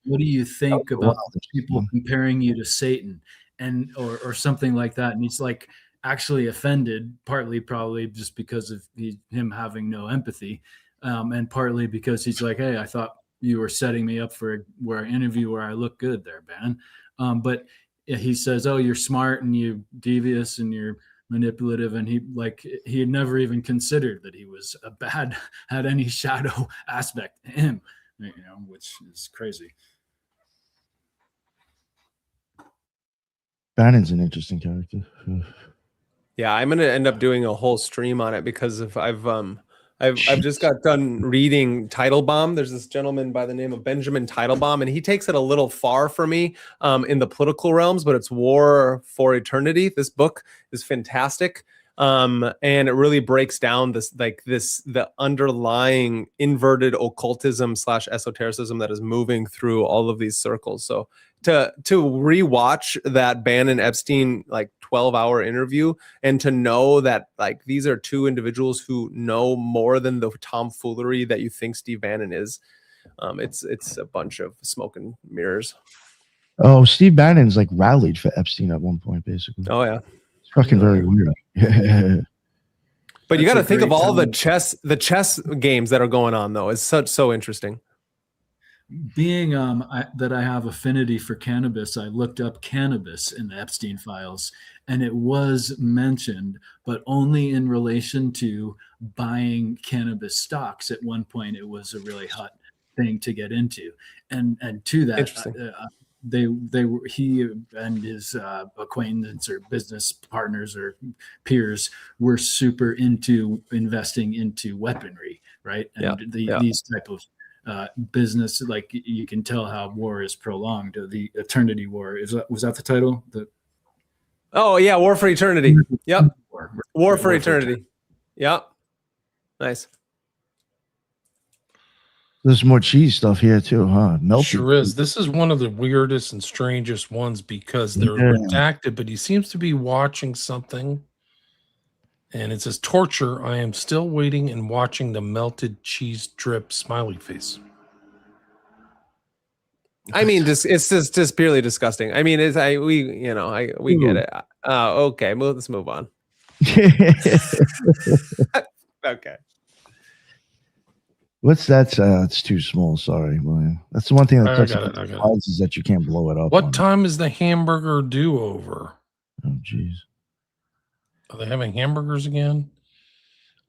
[SPEAKER 3] "What do you think about people comparing you to Satan?" and or something like that, and he's like actually offended, partly probably just because of him having no empathy, and partly because he's like, "Hey, I thought you were setting me up for an interview where I look good there, Bannon." But he says, "Oh, you're smart and you devious and you're manipulative," and he had never even considered that he was had any shadow aspect to him, which is crazy.
[SPEAKER 1] Bannon's an interesting character.
[SPEAKER 2] Yeah, I'm gonna end up doing a whole stream on it because I've just got done reading Teitelbaum. There's this gentleman by the name of Benjamin Teitelbaum, and he takes it a little far for me in the political realms, but it's War for Eternity. This book is fantastic. And it really breaks down the underlying inverted occultism / esotericism that is moving through all of these circles. So to rewatch that Bannon Epstein 12-hour interview and to know that these are two individuals who know more than the tomfoolery that you think Steve Bannon is, it's a bunch of smoke and mirrors.
[SPEAKER 1] Oh, Steve Bannon's rallied for Epstein at one point, basically.
[SPEAKER 2] Oh yeah,
[SPEAKER 1] it's fucking very weird.
[SPEAKER 2] But you got to think of all the chess games that are going on, though. It's so interesting.
[SPEAKER 3] Being that I have affinity for cannabis, I looked up cannabis in the Epstein files, and it was mentioned, but only in relation to buying cannabis stocks. At one point, it was a really hot thing to get into, and to that, he and his acquaintance or business partners or peers were super into investing into weaponry, right? And these type of business, you can tell how war is prolonged. The Eternity War was that the title?
[SPEAKER 2] Oh yeah, War for Eternity. Yep, War for Eternity. Yep, nice.
[SPEAKER 1] There's more cheese stuff here too, huh? Melted.
[SPEAKER 4] Sure is. This is one of the weirdest and strangest ones because they're redacted, but he seems to be watching something. And it says, "Torture. I am still waiting and watching the melted cheese drip smiley face."
[SPEAKER 2] I mean, it's just purely disgusting. I mean, we get it. Okay, let's move on. Okay.
[SPEAKER 1] What's that? It's too small. Sorry, William. That's the one thing that is that you can't blow it up.
[SPEAKER 4] What time is the hamburger do-over?
[SPEAKER 1] Oh, jeez.
[SPEAKER 4] Are they having hamburgers again?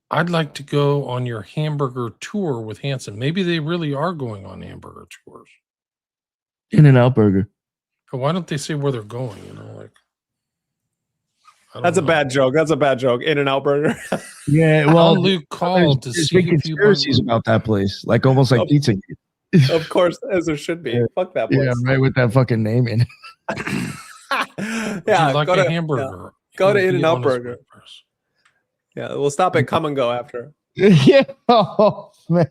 [SPEAKER 4] I'd like to go on your hamburger tour with Hanson. Maybe they really are going on hamburger tours.
[SPEAKER 1] In-N-Out Burger.
[SPEAKER 4] But why don't they say where they're going?
[SPEAKER 2] That's a bad joke. That's a bad joke. In-N-Out Burger.
[SPEAKER 1] Yeah, well,
[SPEAKER 4] Luke called to see
[SPEAKER 1] conspiracies about that place, almost like pizza.
[SPEAKER 2] Of course, as there should be. Fuck that place.
[SPEAKER 1] Yeah, right, with that fucking name in it.
[SPEAKER 4] Yeah, like a hamburger.
[SPEAKER 2] Go to In-N-Out Burger. Yeah, we'll stop at Come and Go after.
[SPEAKER 1] Yeah. Oh, man.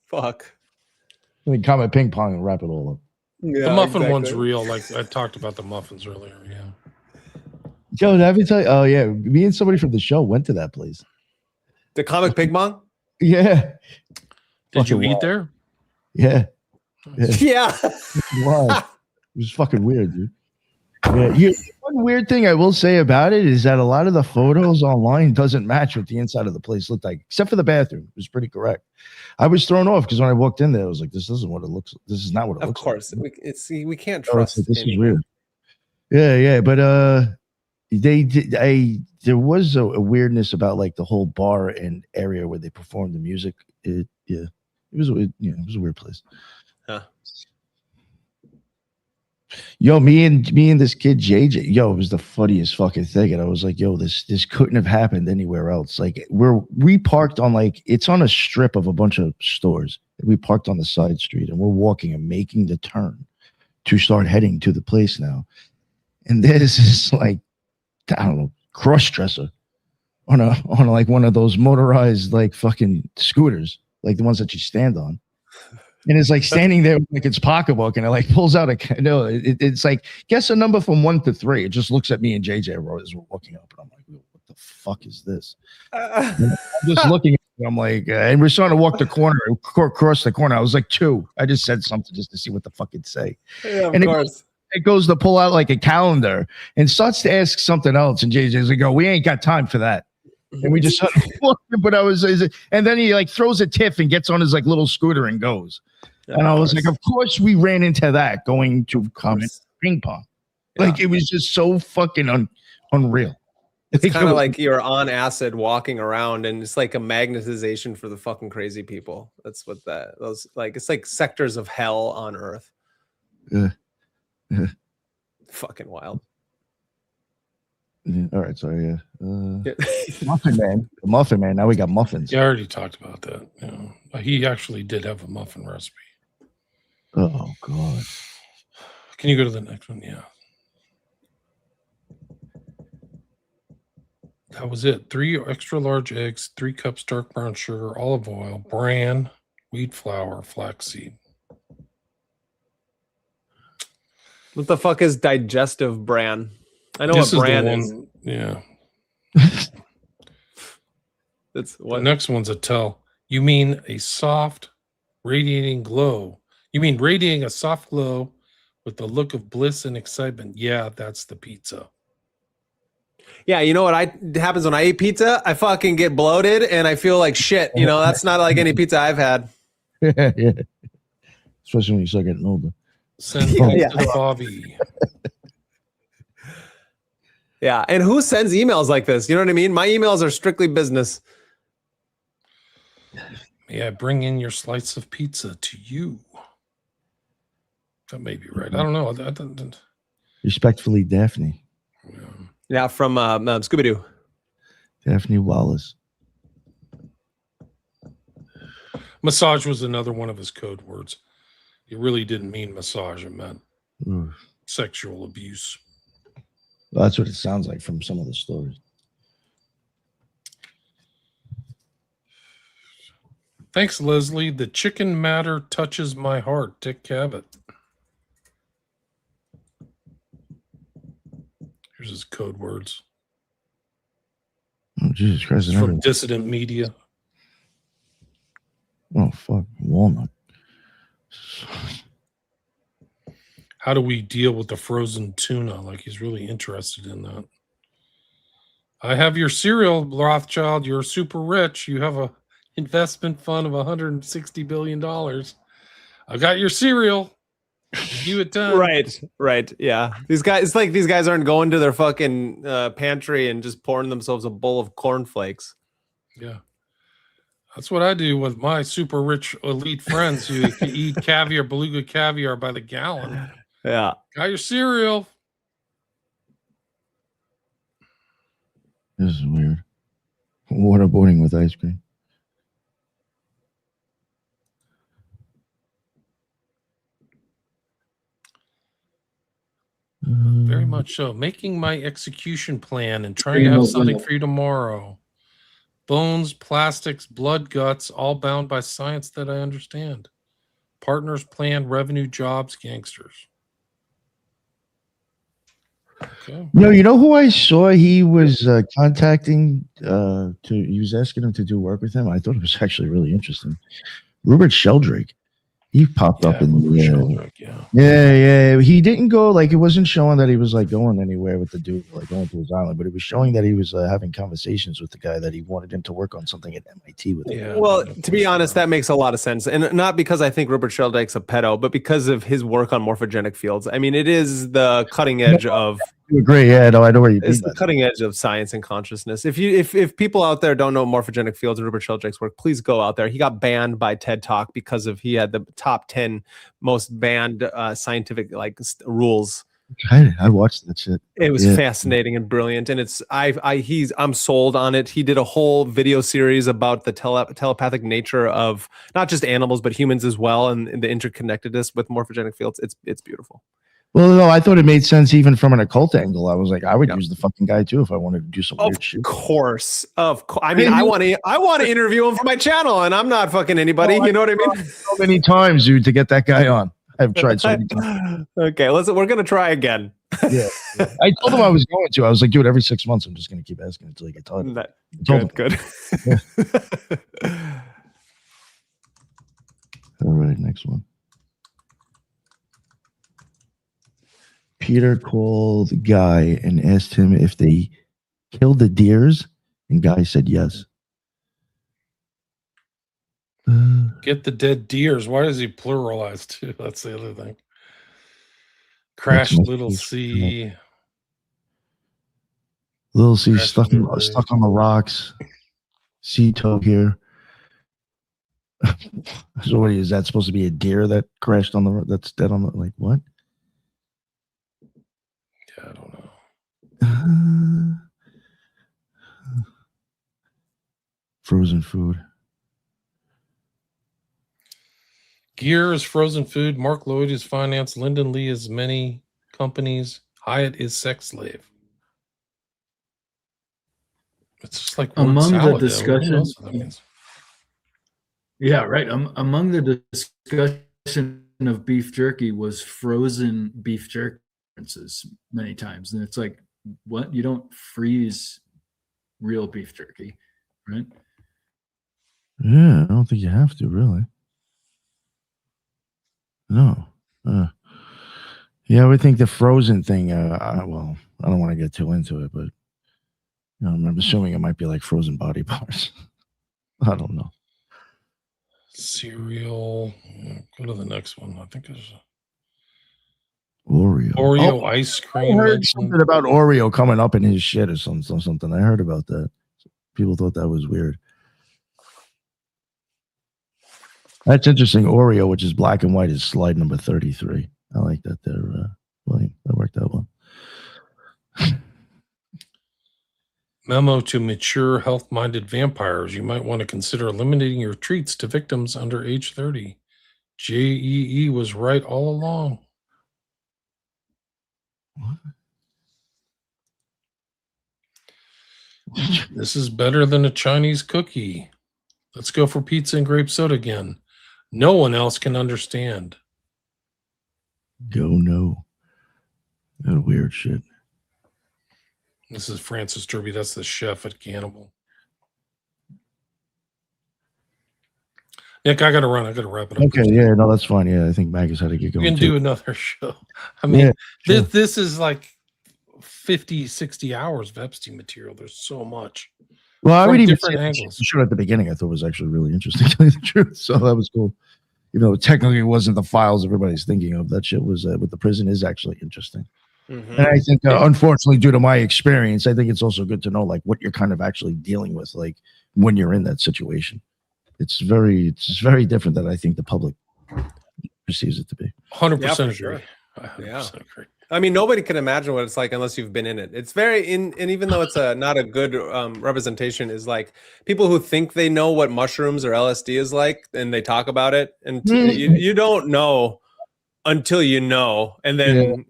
[SPEAKER 2] Fuck.
[SPEAKER 1] I mean, Comet Ping Pong and wrap it all up.
[SPEAKER 2] Yeah,
[SPEAKER 4] the muffin one's real. I talked about the muffins earlier. Yeah.
[SPEAKER 1] Joe, did I ever tell you? Oh, yeah. Me and somebody from the show went to that place.
[SPEAKER 2] The Comic Ping Pong?
[SPEAKER 1] Yeah.
[SPEAKER 4] Did you eat there?
[SPEAKER 1] Yeah.
[SPEAKER 2] Yeah.
[SPEAKER 1] Wow. It was fucking weird, dude. Yeah. One weird thing I will say about it is that a lot of the photos online doesn't match what the inside of the place looked like, except for the bathroom. It was pretty correct. I was thrown off because when I walked in there, I was like, "This isn't what it looks. This is not what it looks like."
[SPEAKER 2] Of course, we can't trust.
[SPEAKER 1] This is weird. Yeah, but there was a weirdness about the whole bar and area where they performed the music. It was a weird place.
[SPEAKER 2] Huh.
[SPEAKER 1] Yo, me and this kid JJ, it was the funniest fucking thing, and I was like, yo, this couldn't have happened anywhere else. We parked on it's on a strip of a bunch of stores. We parked on the side street, and we're walking and making the turn to start heading to the place now. And there's this I don't know, cross-dresser on one of those motorized fucking scooters, the ones that you stand on. And it's standing there with its pocketbook, and it pulls out it's guess a number from 1 to 3. It just looks at me and JJ as we're walking up, and I'm like, what the fuck is this? I'm just looking at it, I'm like, and we're starting to walk the corner, across the corner. I was like 2. I just said something just to see what the fuck it'd say.
[SPEAKER 2] Yeah, of
[SPEAKER 1] and
[SPEAKER 2] course.
[SPEAKER 1] It goes to pull out like a calendar and starts to ask something else. And JJ's like, we ain't got time for that. And we just started walking, but and then he like throws a tiff and gets on his like little scooter and goes. And I was like, of course we ran into that going to comment ping pong. Like, it was just so fucking unreal.
[SPEAKER 2] It's kind of like you're on acid walking around, and it's like a magnetization for the fucking crazy people. That's what those like. It's like sectors of hell on Earth. Fucking wild.
[SPEAKER 1] Yeah, all right, sorry. Muffin Man. Now we got muffins.
[SPEAKER 4] Yeah, I already talked about that. Yeah. He actually did have a muffin recipe.
[SPEAKER 1] Oh God.
[SPEAKER 4] Can you go to the next one? Yeah. That was it. 3 extra large eggs, 3 cups dark brown sugar, olive oil, bran, wheat flour, flaxseed.
[SPEAKER 2] What the fuck is digestive bran? I know
[SPEAKER 4] This
[SPEAKER 2] what bran
[SPEAKER 4] the
[SPEAKER 2] is.
[SPEAKER 4] one, yeah.
[SPEAKER 2] That's
[SPEAKER 4] The
[SPEAKER 2] what.
[SPEAKER 4] next one's a tell. You mean a soft, radiating glow. You mean radiating a soft glow with the look of bliss and excitement. Yeah, that's the pizza.
[SPEAKER 2] Yeah, you know what happens when I eat pizza? I fucking get bloated and I feel like shit. You know, that's not like any pizza I've had.
[SPEAKER 1] Yeah. Especially when you start getting older.
[SPEAKER 4] Send it to Bobby.
[SPEAKER 2] Yeah, and who sends emails like this? You know what I mean? My emails are strictly business.
[SPEAKER 4] May I bring in your slice of pizza to you? That may be right. I don't know.
[SPEAKER 1] Respectfully, Daphne.
[SPEAKER 2] Yeah, from Scooby-Doo.
[SPEAKER 1] Daphne Wallace.
[SPEAKER 4] Massage was another one of his code words. He really didn't mean massage. It meant sexual abuse.
[SPEAKER 1] Well, that's what it sounds like from some of the stories.
[SPEAKER 4] Thanks, Leslie. The chicken matter touches my heart. Dick Cavett. Here's his code words.
[SPEAKER 1] Oh, Jesus Christ.
[SPEAKER 4] It's from Dissident Media.
[SPEAKER 1] Oh, fuck. Walnut.
[SPEAKER 4] How do we deal with the frozen tuna? Like, he's really interested in that. I have your cereal, Rothschild. You're super rich. You have a investment fund of $160 billion. I got your cereal. You it done.
[SPEAKER 2] Right. Yeah. These guys, it's like these guys aren't going to their fucking pantry and just pouring themselves a bowl of cornflakes.
[SPEAKER 4] Yeah. That's what I do with my super rich elite friends who eat caviar, beluga caviar by the gallon.
[SPEAKER 2] Yeah.
[SPEAKER 4] Got your cereal.
[SPEAKER 1] This is weird. Waterboarding with ice cream.
[SPEAKER 4] Very much so. Making my execution plan and trying to have something for you tomorrow. Bones, plastics, blood, guts, all bound by science that I understand. Partners, plan, revenue, jobs, gangsters. Okay.
[SPEAKER 1] No, you know who I saw? He was contacting. He was asking him to do work with him. I thought it was actually really interesting. Rupert Sheldrake. He popped up in the yeah. He didn't go like it wasn't showing that he was like going anywhere with the dude, like going to his island, but it was showing that he was having conversations with the guy that he wanted him to work on something at MIT with him.
[SPEAKER 2] Yeah. Well, to be honest, that makes a lot of sense, and not because I think Rupert Sheldrake's a pedo, but because of his work on morphogenic fields. I mean, it is the cutting edge of.
[SPEAKER 1] You agree? Yeah, no, I know where you.
[SPEAKER 2] It's the cutting edge of science and consciousness. If people out there don't know morphogenic fields and Rupert Sheldrake's work, please go out there. He got banned by TED Talk because he had the top 10 most banned scientific rules.
[SPEAKER 1] I watched that shit.
[SPEAKER 2] It was fascinating and brilliant, and I'm sold on it. He did a whole video series about the telepathic nature of not just animals but humans as well, and the interconnectedness with morphogenic fields. It's beautiful.
[SPEAKER 1] Well, no, I thought it made sense even from an occult angle. I was like, I would use the fucking guy too if I wanted to do some weird shit.
[SPEAKER 2] Of course. I mean, I want to interview him for my channel, and I'm not fucking anybody. You know what I mean?
[SPEAKER 1] So many times, dude, to get that guy on. I've tried so many times.
[SPEAKER 2] Okay, we're gonna try again.
[SPEAKER 1] Yeah. I told him I was going to. I was like, dude, every 6 months, I'm just going to keep asking until you get tired.
[SPEAKER 2] That,
[SPEAKER 1] I told
[SPEAKER 2] good,
[SPEAKER 1] him.
[SPEAKER 2] good.
[SPEAKER 1] All right, next one. Peter called Guy and asked him if they killed the deers, and Guy said yes.
[SPEAKER 4] Get the dead deers. Why does he pluralize too? That's the other thing. Crash
[SPEAKER 1] That's
[SPEAKER 4] Little C.
[SPEAKER 1] Little C
[SPEAKER 4] Crash
[SPEAKER 1] stuck on the rocks. Sea toe here. So what is that supposed to be, a deer that crashed on the that's dead on the, like what?
[SPEAKER 4] Yeah, I don't know.
[SPEAKER 1] Frozen food.
[SPEAKER 4] Gear is frozen food. Mark Lloyd is finance. Lyndon Lee is many companies. Hyatt is sex slave. It's just like
[SPEAKER 3] Among the
[SPEAKER 4] salad,
[SPEAKER 3] discussion.
[SPEAKER 4] who knows what that means?
[SPEAKER 3] Yeah, right. Among the discussion of beef jerky was frozen beef jerky references many times, and it's like, what? You don't freeze real beef jerky, right?
[SPEAKER 1] Yeah, I don't think you have to, really. No. Yeah, I would think the frozen thing, well, I don't want to get too into it, but I'm assuming it might be like frozen body parts. I don't know.
[SPEAKER 4] Cereal. Go to the next one. I think there's
[SPEAKER 1] Oreo.
[SPEAKER 4] Oreo ice
[SPEAKER 1] I
[SPEAKER 4] cream.
[SPEAKER 1] heard something about Oreo coming up in his shit or something. I heard about that. People thought that was weird. That's interesting. Oreo, which is black and white, is slide number 33. I like that there, William. That worked out well.
[SPEAKER 4] Memo to mature, health-minded vampires. You might want to consider eliminating your treats to victims under age 30. JEE was right all along.
[SPEAKER 1] What?
[SPEAKER 4] This is better than a Chinese cookie. Let's go for pizza and grape soda again. No one else can understand.
[SPEAKER 1] Go no. That weird shit.
[SPEAKER 4] This is Francis Derby. That's the chef at Cannibal. Nick, I got to run. I got to wrap it up.
[SPEAKER 1] Okay, yeah, no, that's fine. Yeah, I think Magus had to get going.
[SPEAKER 4] We can
[SPEAKER 1] too.
[SPEAKER 4] do another show. I mean,
[SPEAKER 1] Yeah, sure.
[SPEAKER 4] this is like 50, 60 hours of Epstein material. There's so much.
[SPEAKER 1] Well, I
[SPEAKER 4] from
[SPEAKER 1] would even
[SPEAKER 4] different
[SPEAKER 1] say
[SPEAKER 4] angles.
[SPEAKER 1] the show at the beginning I thought was actually really interesting, to tell you the truth. So that was cool. Even though technically it wasn't the files everybody's thinking of. That shit was with the prison is actually interesting.
[SPEAKER 2] Mhm.
[SPEAKER 1] And I think, unfortunately, due to my experience, I think it's also good to know like what you're kind of actually dealing with, like when you're in that situation. It's very different than I think the public perceives it to be.
[SPEAKER 4] 100%
[SPEAKER 2] Yeah, for
[SPEAKER 4] agree.
[SPEAKER 2] sure.
[SPEAKER 4] 100% agree.
[SPEAKER 2] I mean, nobody can imagine what it's like unless you've been in it. It's very and even though it's not a good representation, is like people who think they know what mushrooms or LSD is like, and they talk about it, and you don't know until you know, and then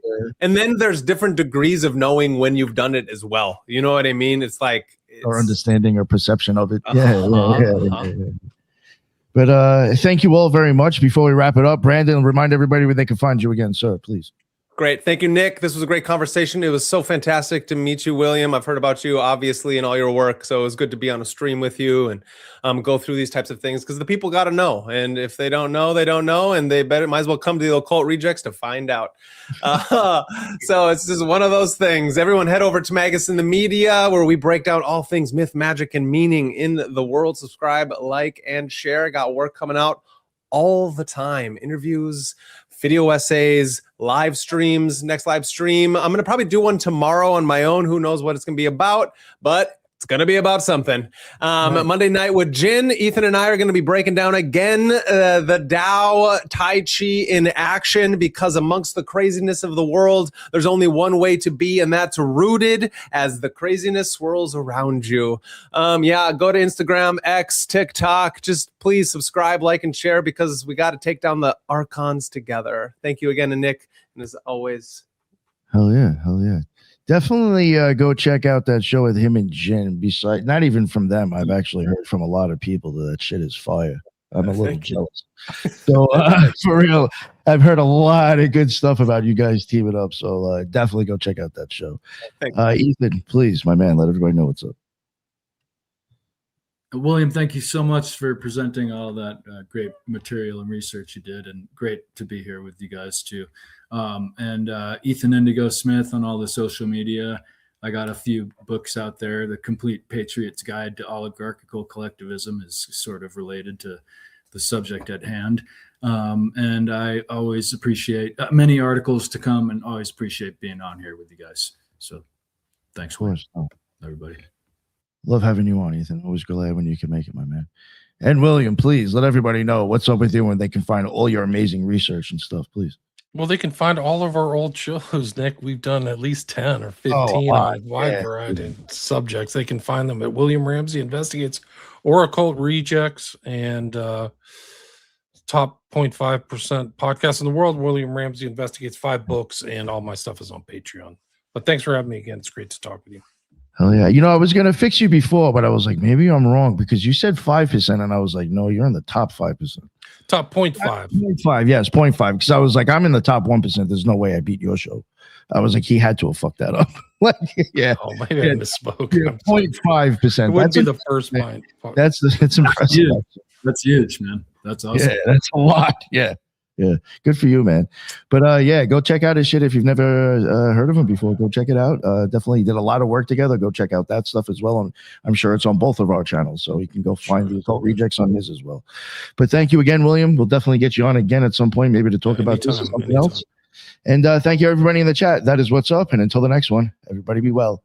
[SPEAKER 2] there's different degrees of knowing when you've done it as well. You know what I mean? It's like
[SPEAKER 1] Or understanding or perception of it.
[SPEAKER 2] Uh-huh.
[SPEAKER 1] Yeah. But thank you all very much. Before we wrap it up, Brandon, remind everybody where they can find you again, sir, please.
[SPEAKER 2] Great. Thank you, Nick. This was a great conversation. It was so fantastic to meet you, William. I've heard about you, obviously, and all your work. So it was good to be on a stream with you and go through these types of things because the people got to know. And if they don't know, they don't know. And they might as well come to the Occult Rejects to find out. So it's just one of those things. Everyone head over to Magus in the Media, where we break down all things myth, magic, and meaning in the world. Subscribe, like, and share. Got work coming out all the time. Interviews, video essays, live streams. Next live stream, I'm going to probably do one tomorrow on my own. Who knows what it's going to be about, but it's going to be about something.
[SPEAKER 1] Right.
[SPEAKER 2] Monday night with Jin. Ethan and I are going to be breaking down again the Tao Tai Chi in action, because amongst the craziness of the world, there's only one way to be, and that's rooted as the craziness swirls around you. Go to Instagram, X, TikTok. Just please subscribe, like, and share, because we got to take down the archons together. Thank you again to Nick, and as always.
[SPEAKER 1] Hell yeah. Definitely go check out that show with him and Jen. Besides, not even from them, I've actually heard from a lot of people that shit is fire. I'm a little jealous. So for real, I've heard a lot of good stuff about you guys teaming up. So definitely go check out that show. Ethan, please, my man, let everybody know what's up.
[SPEAKER 3] William, thank you so much for presenting all that great material and research you did, and great to be here with you guys too. And Ethan Indigo Smith on all the social media. I got a few books out there. The Complete Patriot's Guide to Oligarchical Collectivism is sort of related to the subject at hand. And I always appreciate many articles to come, and always appreciate being on here with you guys. So thanks, William, everybody.
[SPEAKER 1] Love having you on, Ethan. Always glad when you can make it, my man. And William, please let everybody know what's up with you when they can find all your amazing research and stuff, please.
[SPEAKER 4] Well, they can find all of our old shows, Nick. We've done at least 10 or 15 on a wide variety of subjects. They can find them at William Ramsey Investigates or Occult Rejects, and top 0.5% podcast in the world. William Ramsey Investigates, 5 books, and all my stuff is on Patreon. But thanks for having me again. It's great to talk with you.
[SPEAKER 1] Hell yeah. You know, I was going to fix you before, but I was like, maybe I'm wrong, because you said 5%, and I was like, no, you're in the top 5%.
[SPEAKER 4] Top 0.5.
[SPEAKER 1] 0.5, yes, 0.5. Because I was like, I'm in the top 1%. There's no way I beat your show. I was like, he had to have fucked that up. Like, yeah.
[SPEAKER 4] Oh, maybe I misspoke.
[SPEAKER 1] Yeah, 0.5%.
[SPEAKER 4] It would be the first point.
[SPEAKER 1] It's impressive.
[SPEAKER 3] That's huge, man. That's awesome.
[SPEAKER 1] Yeah, that's a lot. Yeah. Yeah. Good for you, man. But yeah, go check out his shit. If you've never heard of him before, go check it out. Definitely did a lot of work together. Go check out that stuff as well. And I'm sure it's on both of our channels, so you can go find the Occult Rejects on his as well. But thank you again, William. We'll definitely get you on again at some point, maybe to talk about this or something else. And thank you, everybody in the chat. That is what's up. And until the next one, everybody be well.